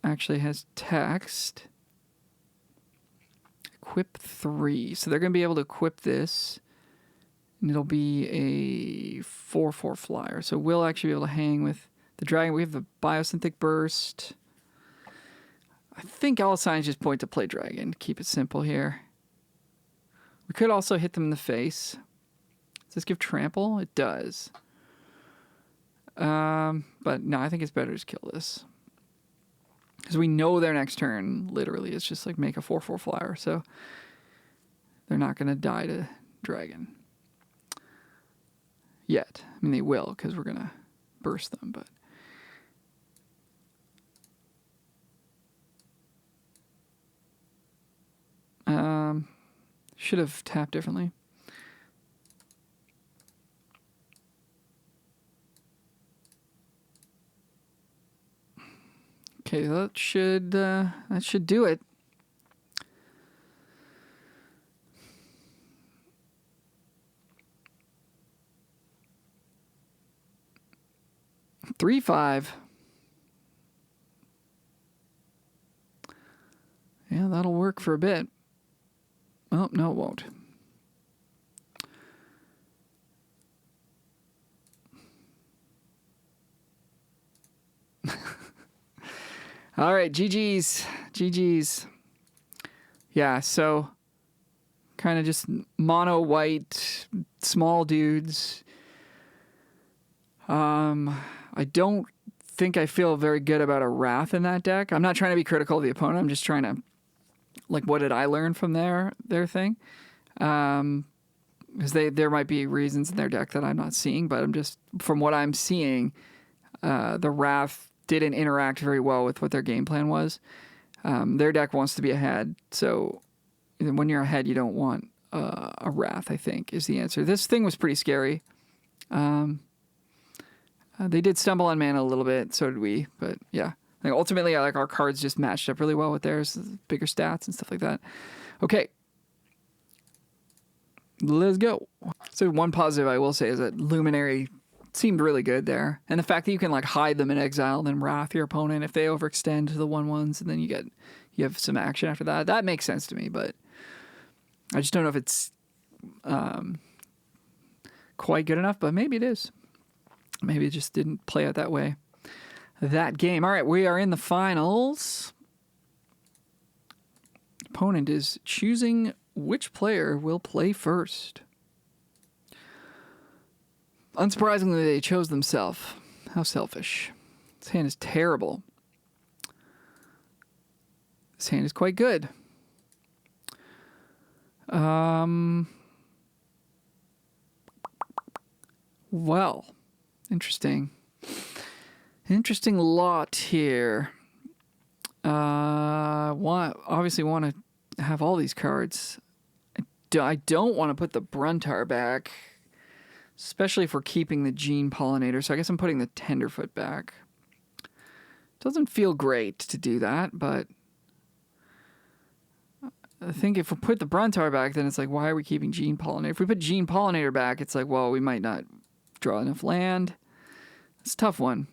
Speaker 1: actually has text. Equip 3. So they're going to be able to equip this, and it'll be a 4/4 flyer. So we'll actually be able to hang with the dragon. We have the Biosynthetic Burst. I think all signs just point to play dragon. Keep it simple here. We could also hit them in the face. Does this give trample? It does. But no, I think it's better to just kill this. Because we know their next turn, literally, is just like make a 4/4 flyer. So they're not going to die to dragon. Yet. I mean, they will, because we're going to burst them, but... should have tapped differently. Okay, that should do it. Three, 5. Yeah, that'll work for a bit. Oh, no, it won't. All right, GG's. GG's. Yeah, so kind of just mono white, small dudes. I don't think I feel very good about a Wrath in that deck. I'm not trying to be critical of the opponent. I'm just trying to, like, what did I learn from their thing? Because there might be reasons in their deck that I'm not seeing, but I'm just, from what I'm seeing, the Wrath didn't interact very well with what their game plan was. Their deck wants to be ahead, so when you're ahead, you don't want a Wrath, I think, is the answer. This thing was pretty scary. They did stumble on mana a little bit, so did we. But yeah, like ultimately, like our cards just matched up really well with theirs, bigger stats and stuff like that. Okay, let's go. So one positive I will say is that Luminary seemed really good there, and the fact that you can like hide them in exile, then wrath your opponent if they overextend to the 1/1s, and then you have some action after that. That makes sense to me, but I just don't know if it's quite good enough. But maybe it is. Maybe it just didn't play out that way. That game. All right, we are in the finals. Opponent is choosing which player will play first. Unsurprisingly, they chose themselves. How selfish. This hand is terrible. This hand is quite good. Well, interesting. Interesting lot here. Obviously want to have all these cards. I don't want to put the Bruntar back, especially if we're keeping the Gene Pollinator. So I guess I'm putting the Tenderfoot back. Doesn't feel great to do that, but I think if we put the Bruntar back, then it's like, why are we keeping Gene Pollinator? If we put Gene Pollinator back, it's like, well, we might not draw enough land. It's a tough one.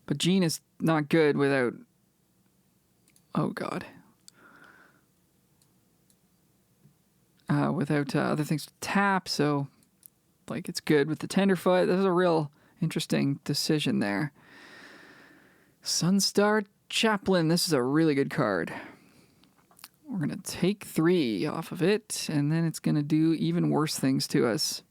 Speaker 1: But Gene is not good without... Oh, God. Without other things to tap, so like it's good with the Tenderfoot. There's a real interesting decision there. Sunstar Chaplain. This is a really good card. We're going to take 3 off of it, and then it's going to do even worse things to us.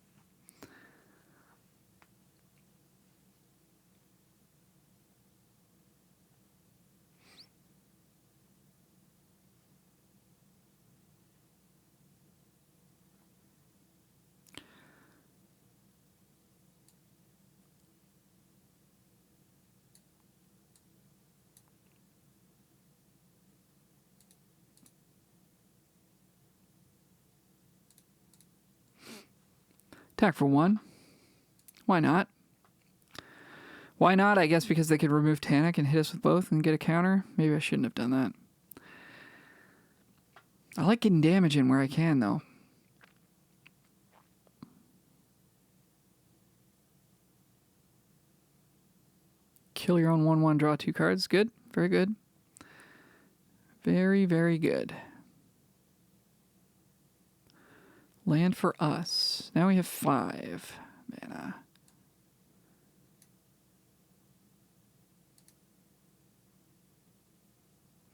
Speaker 1: Attack for 1. Why not? Why not? I guess because they could remove Tanic and hit us with both and get a counter. Maybe I shouldn't have done that. I like getting damage in where I can, though. Kill your own 1/1, draw 2 cards. Good. Very good. Very, very good. Land for us. Now we have 5 mana.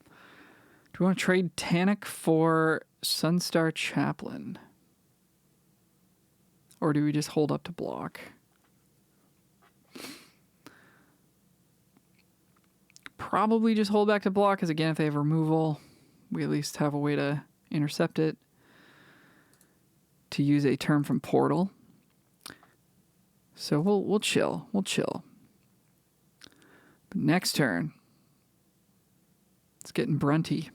Speaker 1: Do we want to trade Tanic for Sunstar Chaplain? Or do we just hold up to block? Probably just hold back to block, because again, if they have removal, we at least have a way to intercept it. To use a term from Portal. So we'll chill. We'll chill. But next turn, it's getting brunty.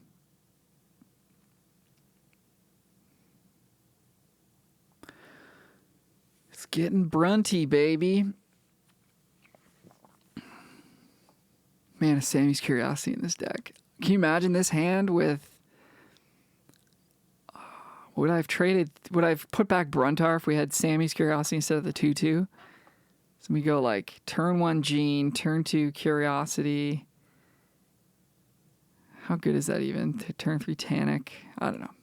Speaker 1: It's getting brunty, baby. Man, a Sammy's Curiosity in this deck. Can you imagine this hand with... Would I have put back Bruntar if we had Sammy's Curiosity instead of the 2/2? So we go like turn 1 Gene, turn 2 Curiosity. How good is that even? Turn 3 Tanic. I don't know.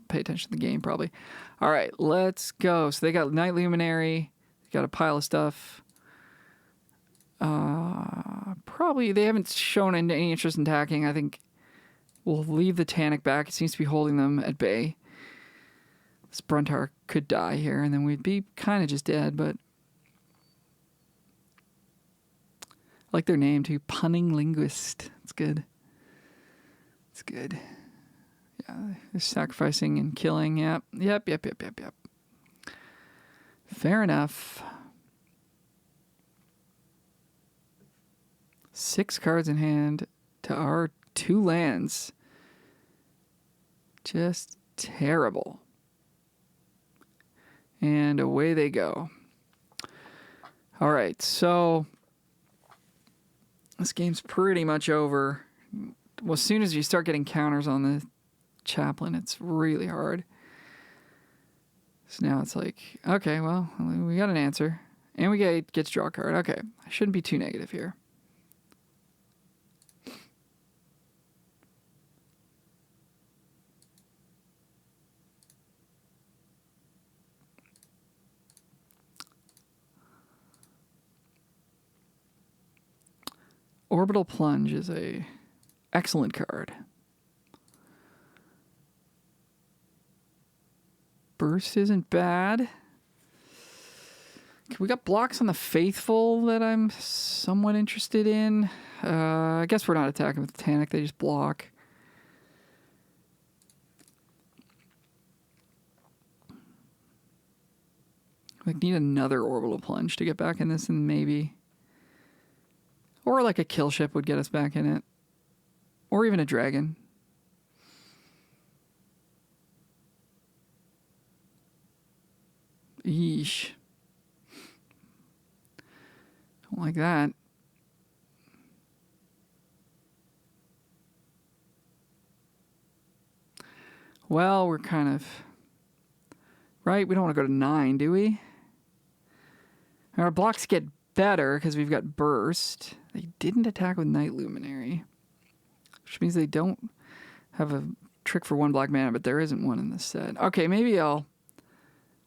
Speaker 1: Pay attention to the game probably. All right, let's go. So they got Night Luminary. They got a pile of stuff. Probably they haven't shown any interest in attacking. I think we'll leave the Tanic back. It seems to be holding them at bay. This Bruntar could die here, and then we'd be kind of just dead, but... I like their name, too. Punning Linguist. It's good. It's good. Yeah, they're sacrificing and killing. Yep. Fair enough. 6 cards in hand to our 2 lands. Just terrible. And away they go. All right, so this game's pretty much over. Well, as soon as you start getting counters on the chaplain, it's really hard. So now it's like, okay, well, we got an answer. And we get to draw a card. Okay, I shouldn't be too negative here. Orbital Plunge is a excellent card. Burst isn't bad. We got blocks on the Faithful that I'm somewhat interested in. I guess we're not attacking with Titanic. They just block. We need another Orbital Plunge to get back in this, and maybe... Or like a kill ship would get us back in it. Or even a dragon. Yeesh. Don't like that. Well, we're kind of... Right? We don't want to go to 9, do we? Our blocks get better because we've got Burst. They didn't attack with Night Luminary. Which means they don't have a trick for 1 black mana, but there isn't one in this set. Okay, maybe I'll...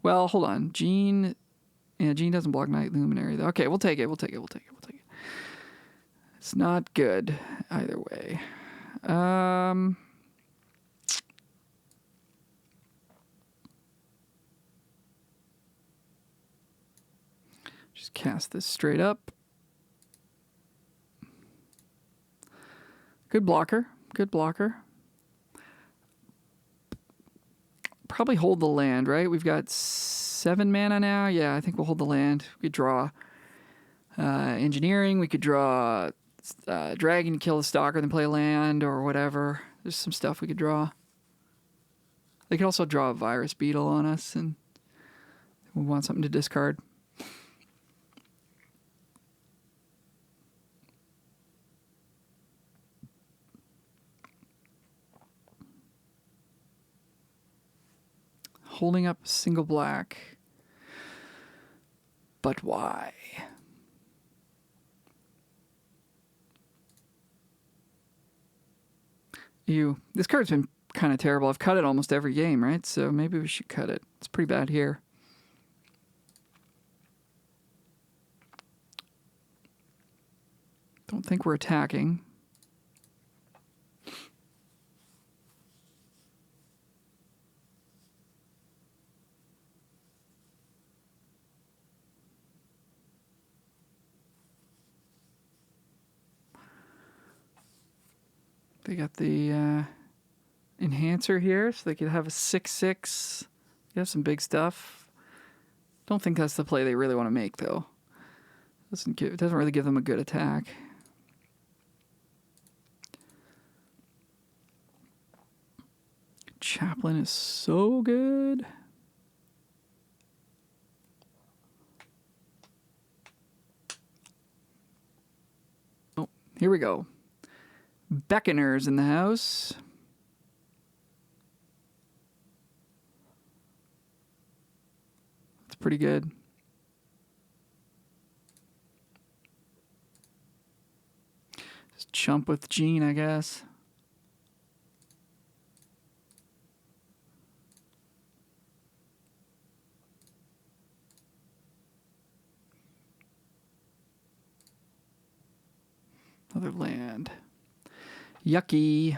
Speaker 1: Well, hold on. Jean... Yeah, Jean doesn't block Night Luminary, though. Okay, we'll take it. It's not good either way. Just cast this straight up. Good blocker. Probably hold the land, right? We've got 7 mana now. Yeah, I think we'll hold the land. We could draw engineering. We could draw dragon, kill the stalker, then play land or whatever. There's some stuff we could draw. They could also draw a virus beetle on us, and we want something to discard. Holding up a single black. But why? Ew. This card's been kind of terrible. I've cut it almost every game, right? So maybe we should cut it. It's pretty bad here. Don't think we're attacking. They got the enhancer here, so they could have a 6/6. You have some big stuff. Don't think that's the play they really want to make, though. It doesn't really give them a good attack. Chaplain is so good. Oh, here we go. Beckoner's in the house. That's pretty good. Just chump with Jean, I guess. Another land. Yucky.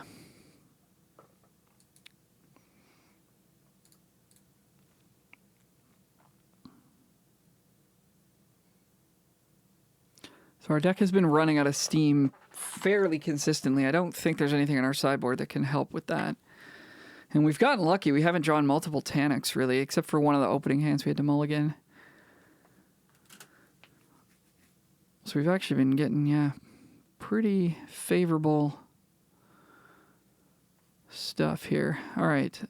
Speaker 1: So our deck has been running out of steam fairly consistently. I don't think there's anything on our sideboard that can help with that. And we've gotten lucky. We haven't drawn multiple Tanics, really, except for one of the opening hands we had to mulligan. So we've actually been getting, pretty favorable stuff here. All right.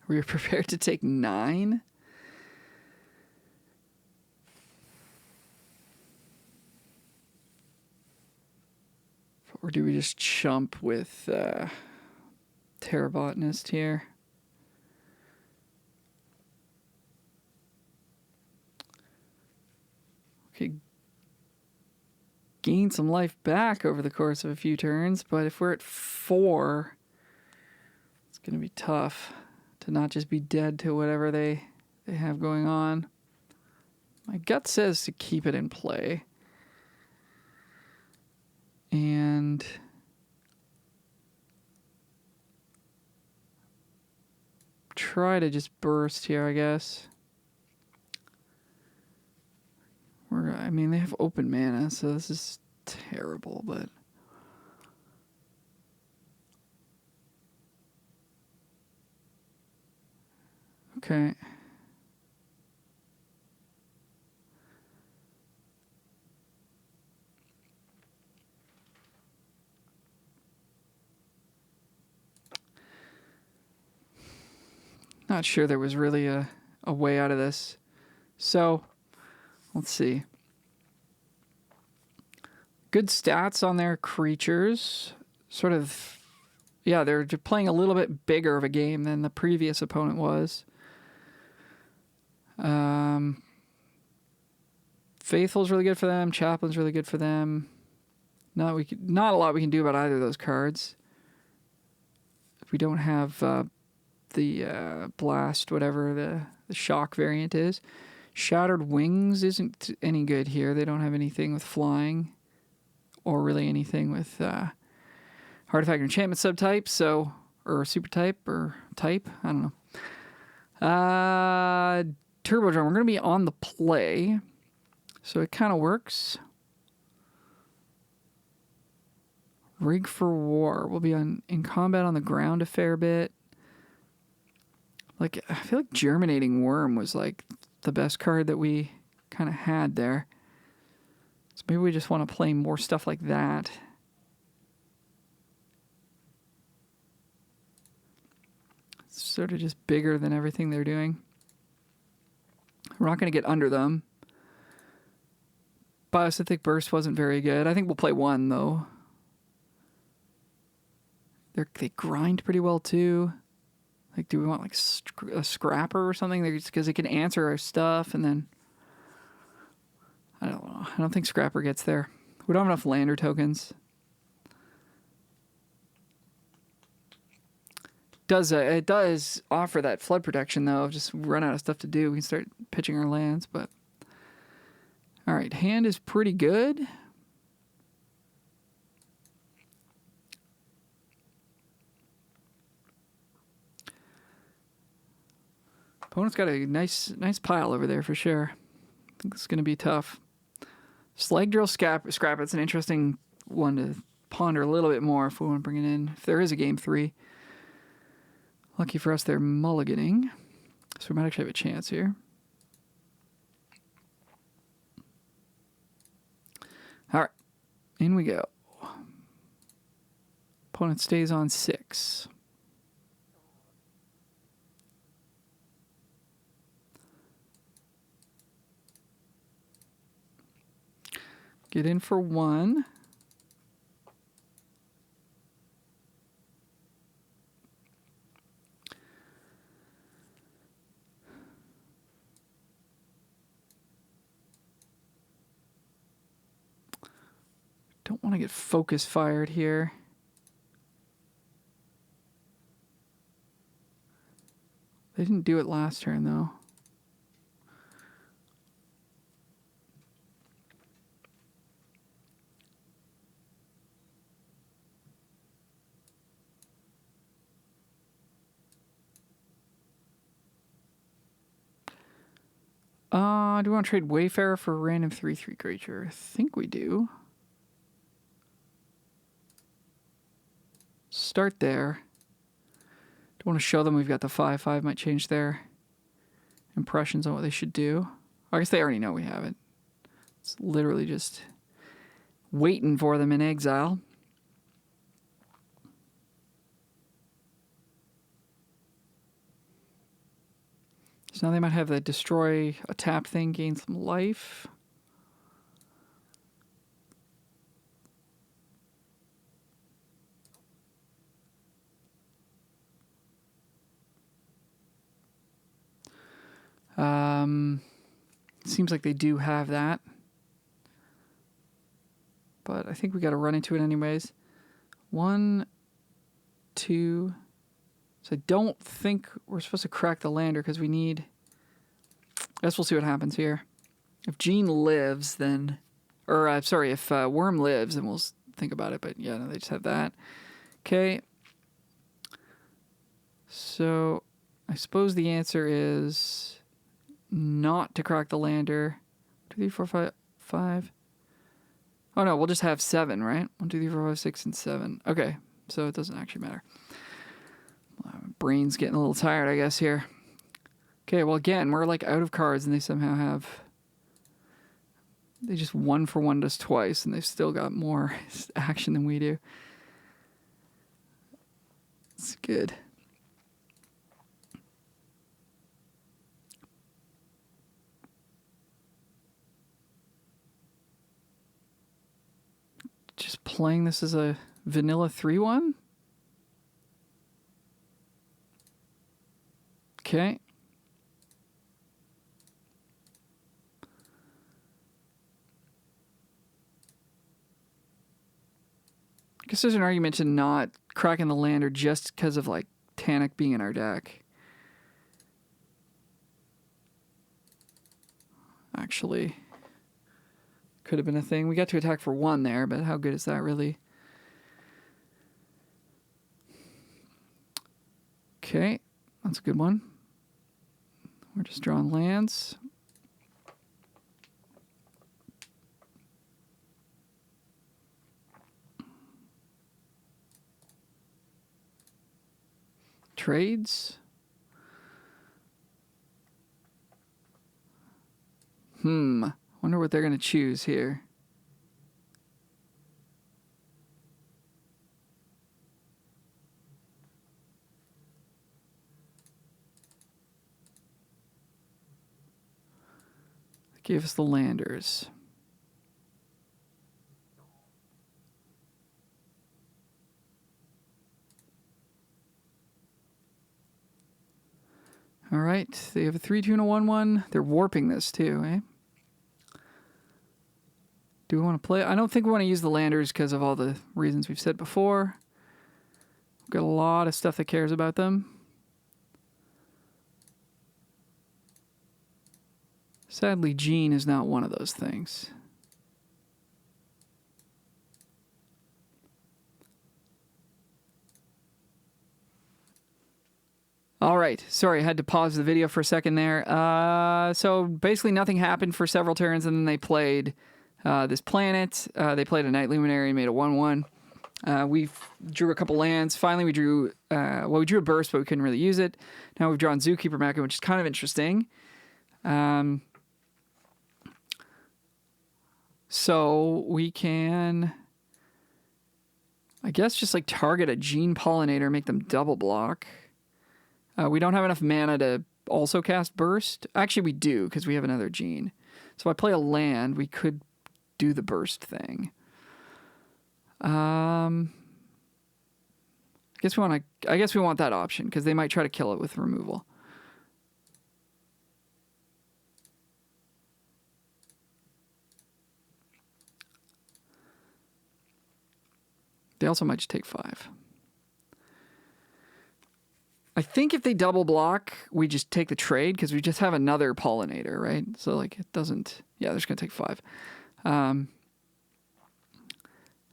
Speaker 1: We are prepared to take 9. Or do we just chump with Terrabotanist here? Okay. Gain some life back over the course of a few turns, but if we're at 4, it's going to be tough to not just be dead to whatever they have going on. My gut says to keep it in play. And try to just burst here, I guess. I mean, they have open mana, so this is terrible, but... Okay. Not sure there was really a way out of this. So, let's see. Good stats on their creatures. Sort of, yeah, they're playing a little bit bigger of a game than the previous opponent was. Faithful's really good for them. Chaplain's really good for them. Not a lot we can do about either of those cards. If we don't have the blast, whatever the shock variant is. Shattered Wings isn't any good here. They don't have anything with flying, or really anything with artifact or enchantment subtype, so, or super type or type. I don't know. Turbo Drum. We're going to be on the play, so it kind of works. Rig for War. We'll be in combat on the ground a fair bit. Like, I feel like Germinating Worm was like the best card that we kind of had there. So maybe we just want to play more stuff like that. It's sort of just bigger than everything they're doing. We're not going to get under them. Biosynthetic Burst wasn't very good. I think we'll play 1, though. They grind pretty well, too. Like, do we want, like, a Scrapper or something? Because it can answer our stuff, and then... I don't know. I don't think Scrapper gets there. We don't have enough lander tokens. It does offer that flood protection, though. If just run out of stuff to do, we can start pitching our lands, but... Alright, hand is pretty good. Opponent's got a nice pile over there for sure. I think this is going to be tough. Slag Drill Scrap, it's an interesting one to ponder a little bit more if we want to bring it in. If there is a game 3. Lucky for us, they're mulliganing. So we might actually have a chance here. Alright, in we go. Opponent stays on 6. Get in for 1. Don't want to get focus fired here. They didn't do it last turn, though. Do we want to trade Wayfarer for a random 3/3 creature? I think we do. Start there. Don't want to show them we've got the 5/5. Might change their impressions on what they should do. I guess they already know we have it. It's literally just waiting for them in exile. So now they might have the destroy a tapped thing, gain some life. Seems like they do have that. But I think we got to run into it anyways. 1, 2. So I don't think we're supposed to crack the lander because we need... I guess we'll see what happens here. If Gene lives, then... Or, sorry, if Worm lives, then we'll think about it. But yeah, no, they just have that. Okay. So I suppose the answer is not to crack the lander. 2, 3, 4, 5, 5. Oh no, we'll just have 7, right? 1, 2, 3, 4, 5, 6, and 7. Okay, so it doesn't actually matter. Brain's getting a little tired, I guess, here. Okay, well again, we're like out of cards and they somehow have... They just 1-for-1 us twice and they've still got more action than we do. It's good. Just playing this as a vanilla 3-1? Okay. I guess there's an argument to not cracking the lander just because of like Tanic being in our deck. Actually, could have been a thing. We got to attack for 1 there, but how good is that really? Okay, that's a good one. We're just drawing lands. Trades. Wonder what they're going to choose here. They gave us the landers. All right, they have a 3-2 and a 1-1. They're warping this too, eh? Do we want to play? I don't think we want to use the landers because of all the reasons we've said before. We've got a lot of stuff that cares about them. Sadly, Gene is not one of those things. All right. Sorry, I had to pause the video for a second there. So basically nothing happened for several turns, and then they played this planet. They played a Night Luminary and made a 1-1. We drew a couple lands. Finally, we drew... we drew a burst, but we couldn't really use it. Now we've drawn Zookeeper Mecha, which is kind of interesting. So we can... I guess just like target a Gene Pollinator, make them double block. We don't have enough mana to also cast Burst. Actually, we do, because we have another Gene. So if I play a land, we could do the Burst thing. I guess we want that option, because they might try to kill it with removal. They also might just take 5. I think if they double block, we just take the trade because we just have another pollinator, right? So like it doesn't... Yeah, they're just going to take 5.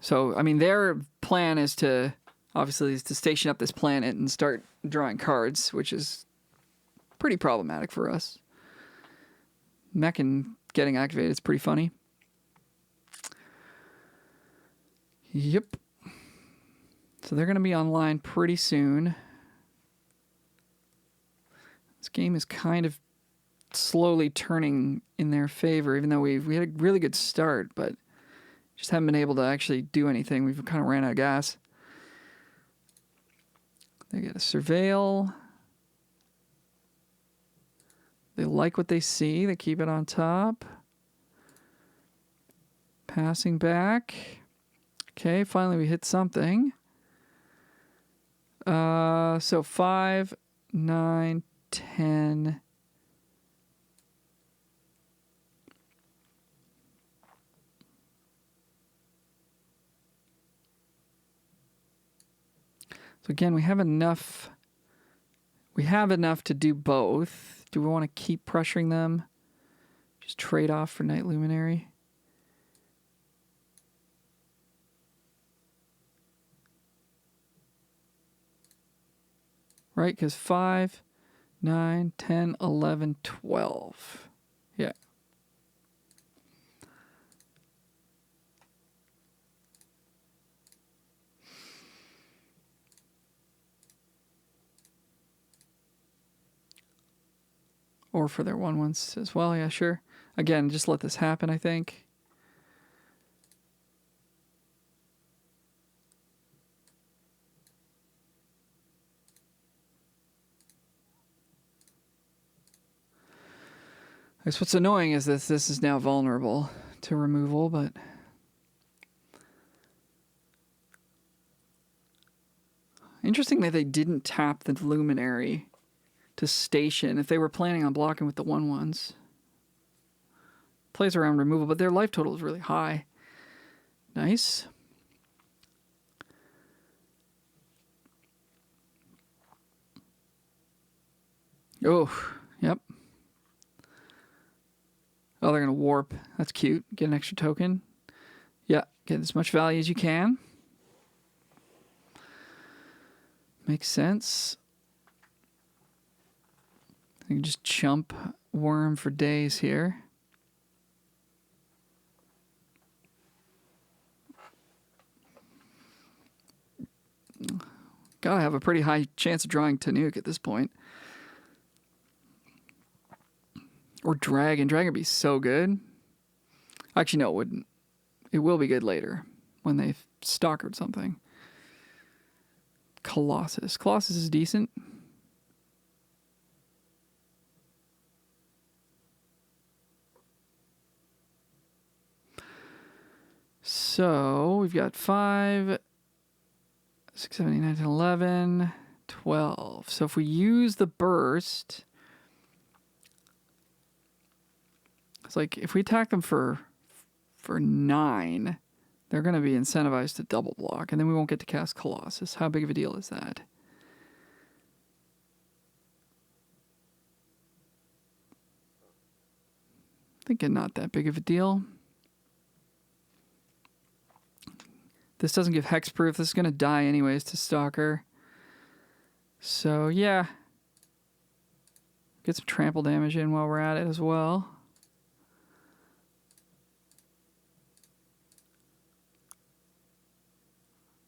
Speaker 1: So, I mean, their plan is to... Obviously, is to station up this planet and start drawing cards, which is pretty problematic for us. Mechan getting activated is pretty funny. Yep. So they're going to be online pretty soon. This game is kind of slowly turning in their favor, even though we had a really good start, but just haven't been able to actually do anything. We've kind of ran out of gas. They get a Surveil. They like what they see. They keep it on top. Passing back. Okay, finally we hit something. So 5, 9, 10. So again, we have enough. We have enough to do both. Do we want to keep pressuring them? Just trade off for Night Luminary. Right, because 5, 9, 10, 11, 12. Yeah. Or for their 1/1s as well. Yeah, sure. Again, just let this happen, I think. I guess what's annoying is that this is now vulnerable to removal, but interesting that they didn't tap the Luminary to station if they were planning on blocking with the 1/1s. Plays around removal, but their life total is really high. Nice. Oh, yep. Oh, they're going to warp. That's cute. Get an extra token. Yeah, get as much value as you can. Makes sense. You can just chump Worm for days here. Gotta have a pretty high chance of drawing Tanuki at this point. Or Dragon. Dragon would be so good. Actually, no, it wouldn't. It will be good later when they've stalkered something. Colossus. Colossus is decent. So we've got 5, 6, 7, 8, 9, 10, 11, 12. So if we use the burst, it's like if we attack them for 9, they're going to be incentivized to double block, and then we won't get to cast Colossus. How big of a deal is that? Thinking not that big of a deal. This doesn't give hexproof. This is going to die anyways to Stalker. So, yeah. Get some trample damage in while we're at it as well.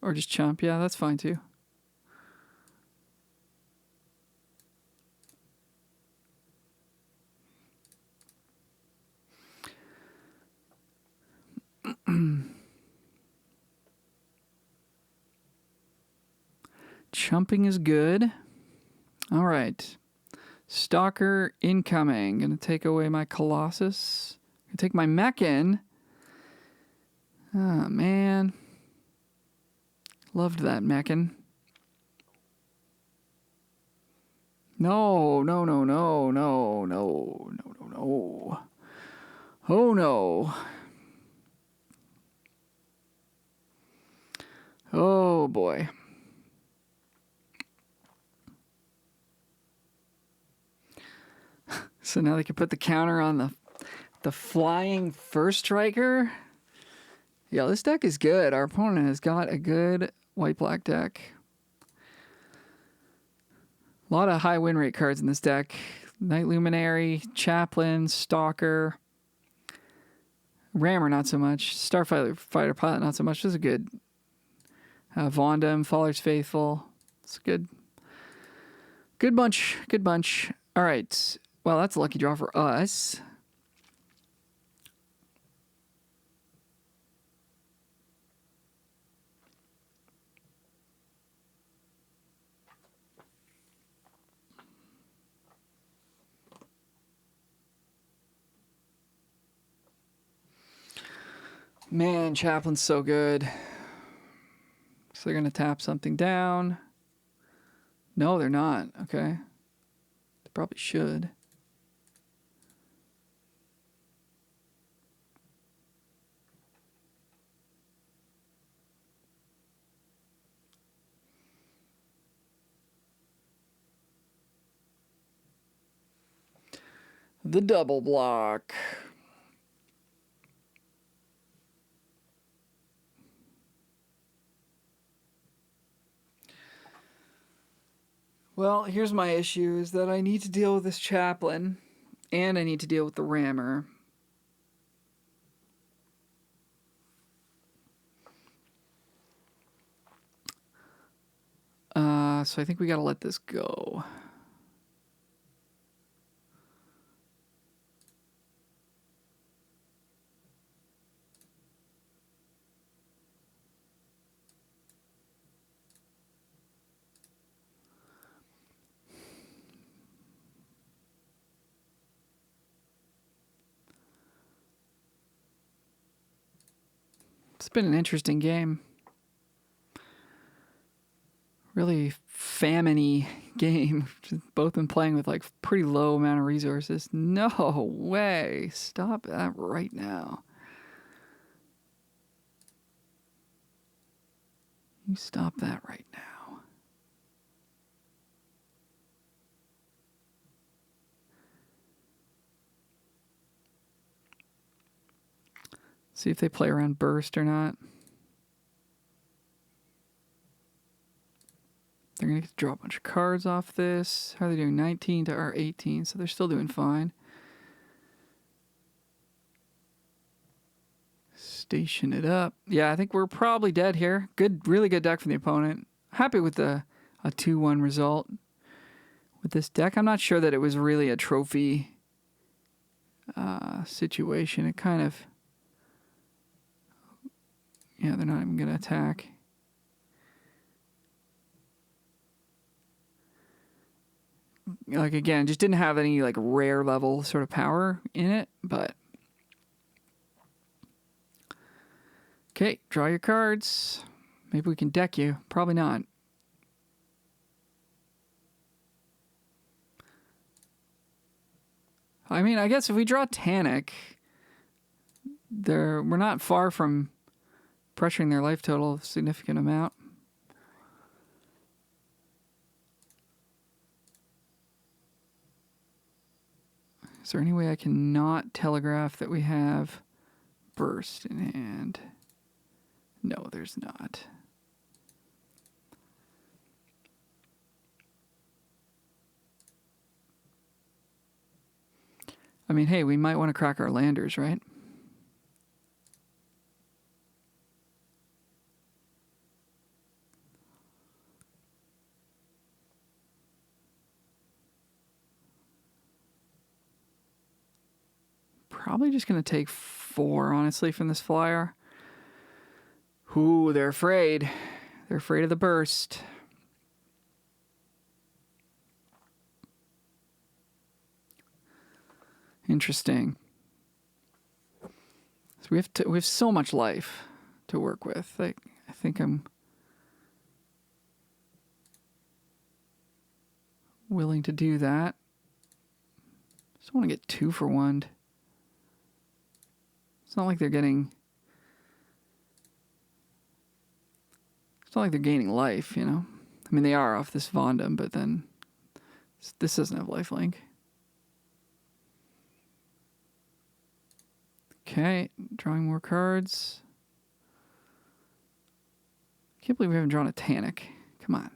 Speaker 1: Or just chump. Yeah, that's fine too. Chumping is good. All right. Stalker incoming. Gonna take away my Colossus. Gonna take my Mechan. Oh, man. Loved that Mechan. No, no, no, no, no, no, no, no, no. Oh, no. Oh, boy. So now they can put the counter on the flying first striker. Yeah, this deck is good. Our opponent has got a good white-black deck. A lot of high win rate cards in this deck. Night Luminary, Chaplain, Stalker. Rammer, not so much. Starfighter Pilot, not so much. This is good. Vondam, Faller's Faithful. It's good. Good bunch. Good bunch. All right. Well, that's a lucky draw for us. Man, Chaplain's so good. So they're going to tap something down. No, they're not. Okay. They probably should. The double block. Well, here's my issue, is that I need to deal with this Chaplain, and I need to deal with the Rammer. So I think we gotta let this go. It's been an interesting game. Really famine-y game. Both been playing with like pretty low amount of resources. No way. Stop that right now. You stop that right now. See if they play around burst or not. They're going to get to draw a bunch of cards off this. How are they doing? 19 to our 18, so they're still doing fine. Station it up. Yeah, I think we're probably dead here. Good, really good deck from the opponent. Happy with a 2-1 result with this deck. I'm not sure that it was really a trophy situation. It kind of... Yeah, they're not even going to attack. Like, again, just didn't have any, like, rare level sort of power in it, but... Okay, draw your cards. Maybe we can deck you. Probably not. I mean, I guess if we draw Tannic, we're not far from pressuring their life total a significant amount. Is there any way I can not telegraph that we have burst in hand? No, there's not. I mean, hey, we might want to crack our landers, right? Probably just going to take 4, honestly, from this flyer. Ooh, they're afraid. They're afraid of the burst. Interesting. So we have so much life to work with. Like, I think I'm willing to do that. Just want to get 2 for 1. It's not like they're getting... It's not like they're gaining life, you know? I mean, they are off this Vondam, but then this doesn't have lifelink. Okay, drawing more cards. Can't believe we haven't drawn a Tannic. Come on.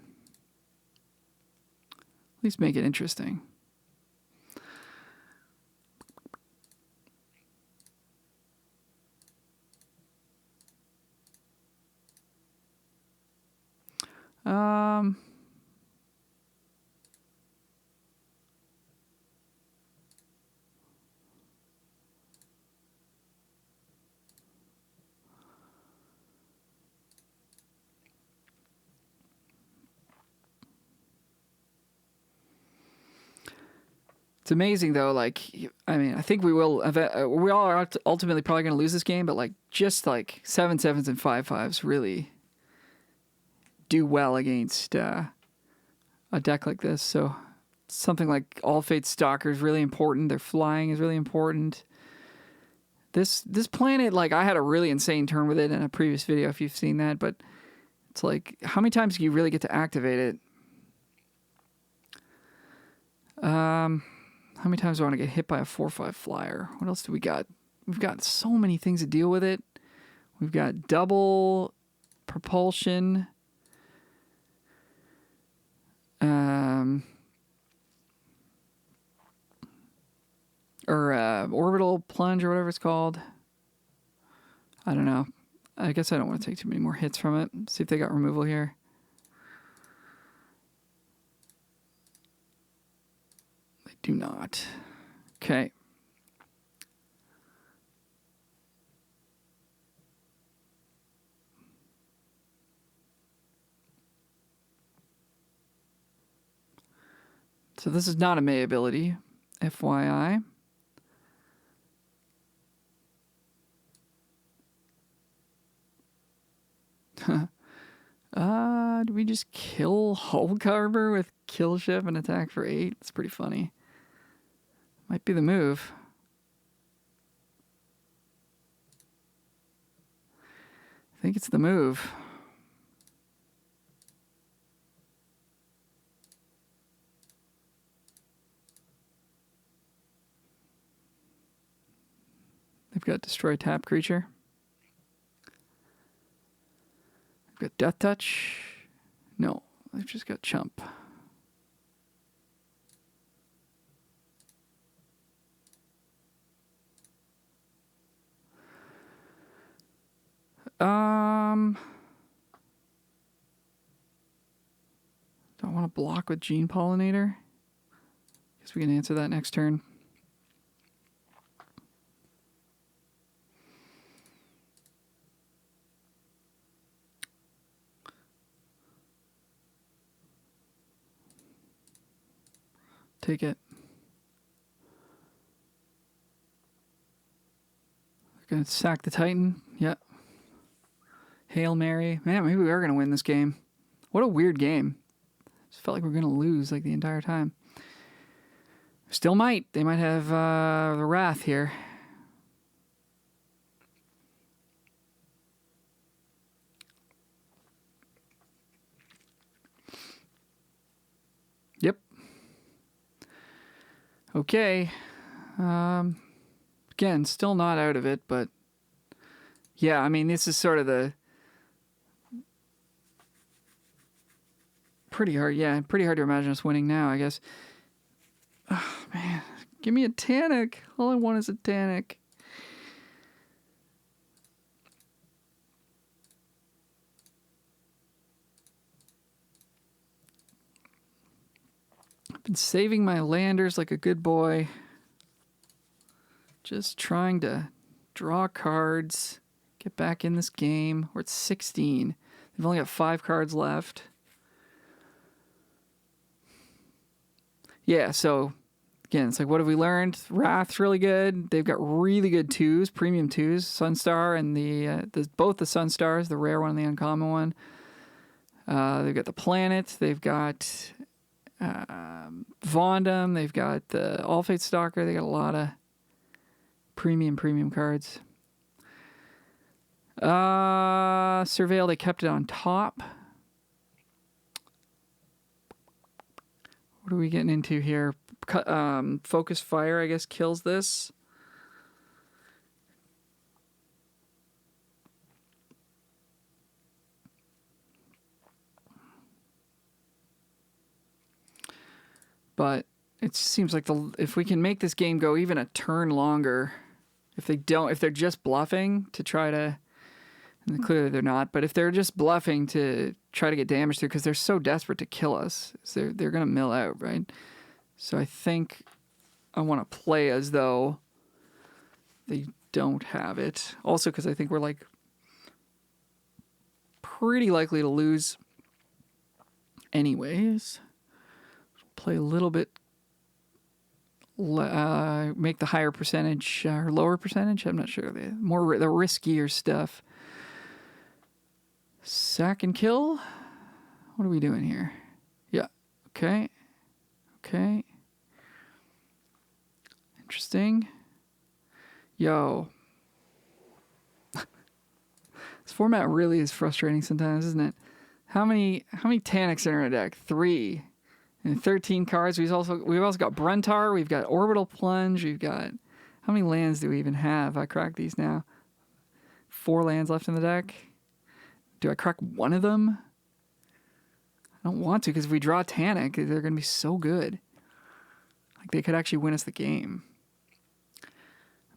Speaker 1: At least make it interesting. It's amazing though. Like, I mean, I think we will. We all are ultimately probably going to lose this game, but like, just like 7/7s and 5/5s really do well against a deck like this. So something like All Fate Stalker is really important. Their flying is really important. This planet, like, I had a really insane turn with it in a previous video if you've seen that, but it's like, how many times do you really get to activate it? How many times do I want to get hit by a 4/5 flyer? What else do we got? We've got so many things to deal with it. We've got double propulsion. Or orbital plunge or whatever it's called. I don't know. I guess I don't want to take too many more hits from it. See if they got removal here. They do not. Okay. So this is not a May ability, FYI. Do we just kill Hulk Harbor with kill ship and attack for 8? It's pretty funny. Might be the move. I think it's the move. They've got destroy tap creature. They've got death touch. No, they've just got chump. Do I want to block with Gene Pollinator? Guess we can answer that next turn. Take it. They're going to sack the Titan. Yep. Hail Mary. Man, maybe we are going to win this game. What a weird game. Just felt like we were going to lose like the entire time. Still might. They might have the Wrath here. Yep. Okay. Again, still not out of it, but yeah, I mean, this is sort of the pretty hard. Yeah, pretty hard to imagine us winning now, I guess. Oh, man, give me a Tannic. All I want is a Tannic. I've been saving my landers like a good boy. Just trying to draw cards, get back in this game. We're at 16. They've only got 5 cards left. Yeah, so again, it's like, what have we learned? Wrath's really good. They've got really good 2s, premium 2s, Sunstar and both the Sunstars, the rare one and the uncommon one. They've got the Planet. They've got Vondam. They've got the All Fate Stalker. They got a lot of premium cards. Surveil, they kept it on top. What are we getting into here? Focus Fire, I guess, kills this. But it seems like if we can make this game go even a turn longer, if they're just bluffing to try to, and clearly they're not, but if they're just bluffing to try to get damage through because they're so desperate to kill us, so they're going to mill out, right? So I think I want to play as though they don't have it. Also because I think we're like pretty likely to lose anyways. Play a little bit make the higher percentage or lower percentage. I'm not sure. The riskier stuff. Sack and kill. What are we doing here? Yeah. Okay. Okay. Interesting. Yo. This format really is frustrating sometimes, isn't it? How many Taniks are in our deck? 3. And 13 cards. We've also got Bruntar, we've got Orbital Plunge, we've got, how many lands do we even have? I crack these now. 4 lands left in the deck. Do I crack one of them? I don't want to, because if we draw Tanik, they're going to be so good. Like, they could actually win us the game.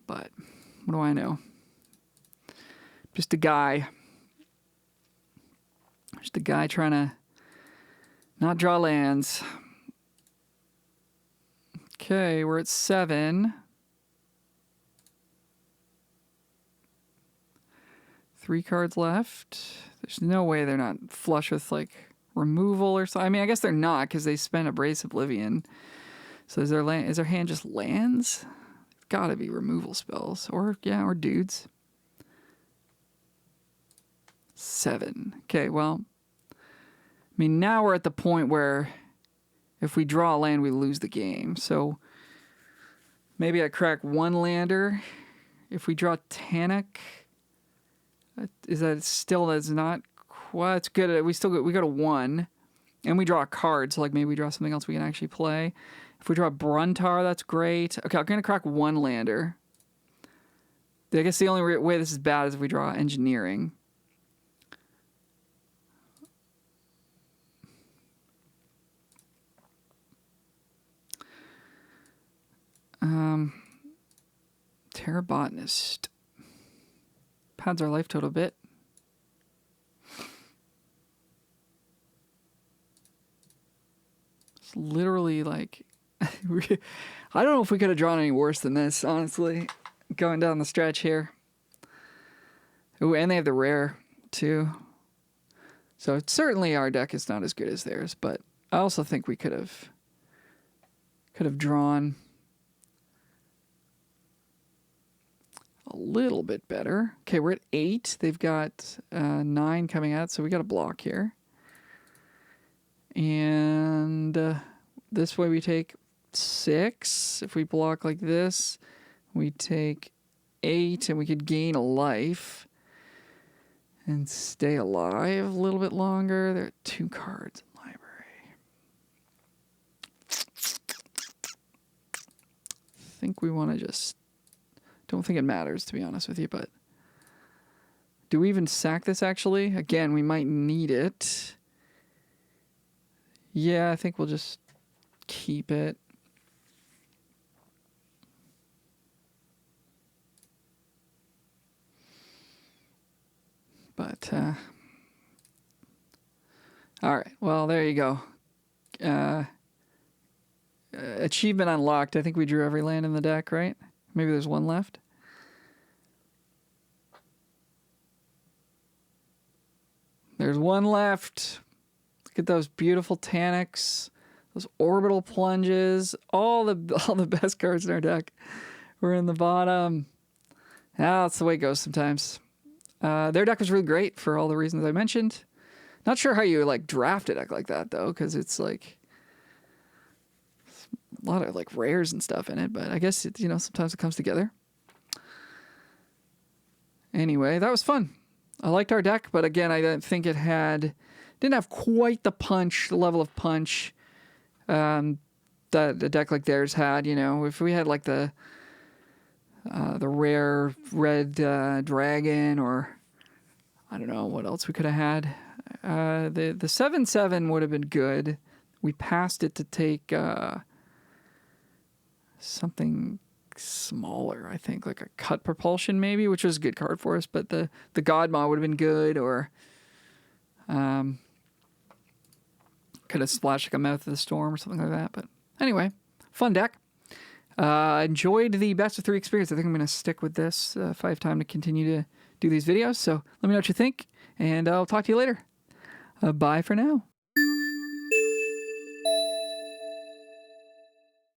Speaker 1: But what do I know? Just a guy. Just a guy trying to not draw lands. Okay, we're at 7. 3 cards left. There's no way they're not flush with, like, removal or something. I mean, I guess they're not, because they spent Abrasive Oblivion. So is their hand just lands? Gotta be removal spells. Or dudes. 7. Okay, well, I mean, now we're at the point where if we draw a land, we lose the game. So maybe I crack 1 lander. If we draw Tanik, is that still, that's not quite, it's good. We got a 1, and we draw a card. So like maybe we draw something else we can actually play. If we draw Bruntar, that's great. Okay, I'm gonna crack 1 lander. I guess the only way this is bad is if we draw Engineering. Terra Botanist. Pads our life total a bit. It's literally like... I don't know if we could have drawn any worse than this, honestly. Going down the stretch here. Ooh, and they have the rare, too. So certainly our deck is not as good as theirs, but I also think we could have drawn a little bit better. Okay, we're at 8. They've got 9 coming out, so we got a block here. And this way we take 6. If we block like this, we take 8, and we could gain a life and stay alive a little bit longer. There are 2 cards in library. I think we want to just... Don't think it matters, to be honest with you, but... Do we even sack this, actually? Again, we might need it. Yeah, I think we'll just keep it. But, all right, well, there you go. Achievement unlocked. I think we drew every land in the deck, right? Maybe there's 1 left. There's 1 left. Look at those beautiful Taniks, those Orbital Plunges, all the best cards in our deck were in the bottom. That's the way it goes sometimes. Their deck was really great for all the reasons I mentioned. Not sure how you like draft a deck like that though, because it's like a lot of like rares and stuff in it. But I guess it, sometimes it comes together. Anyway, that was fun. I liked our deck, but again, I didn't think didn't have quite the level of punch that a deck like theirs had. If we had like the rare red dragon, or I don't know what else we could have had. The 7/7 would have been good. We passed it to take something smaller, I think, like a cut propulsion maybe, which was a good card for us, but the Godmaw would have been good, or could have splashed like a Mouth of the Storm or something like that. But anyway, fun deck. Enjoyed the best of 3 experience. I think I'm going to stick with this if I have time to continue to do these videos. So let me know what you think, and I'll talk to you later. Bye for now.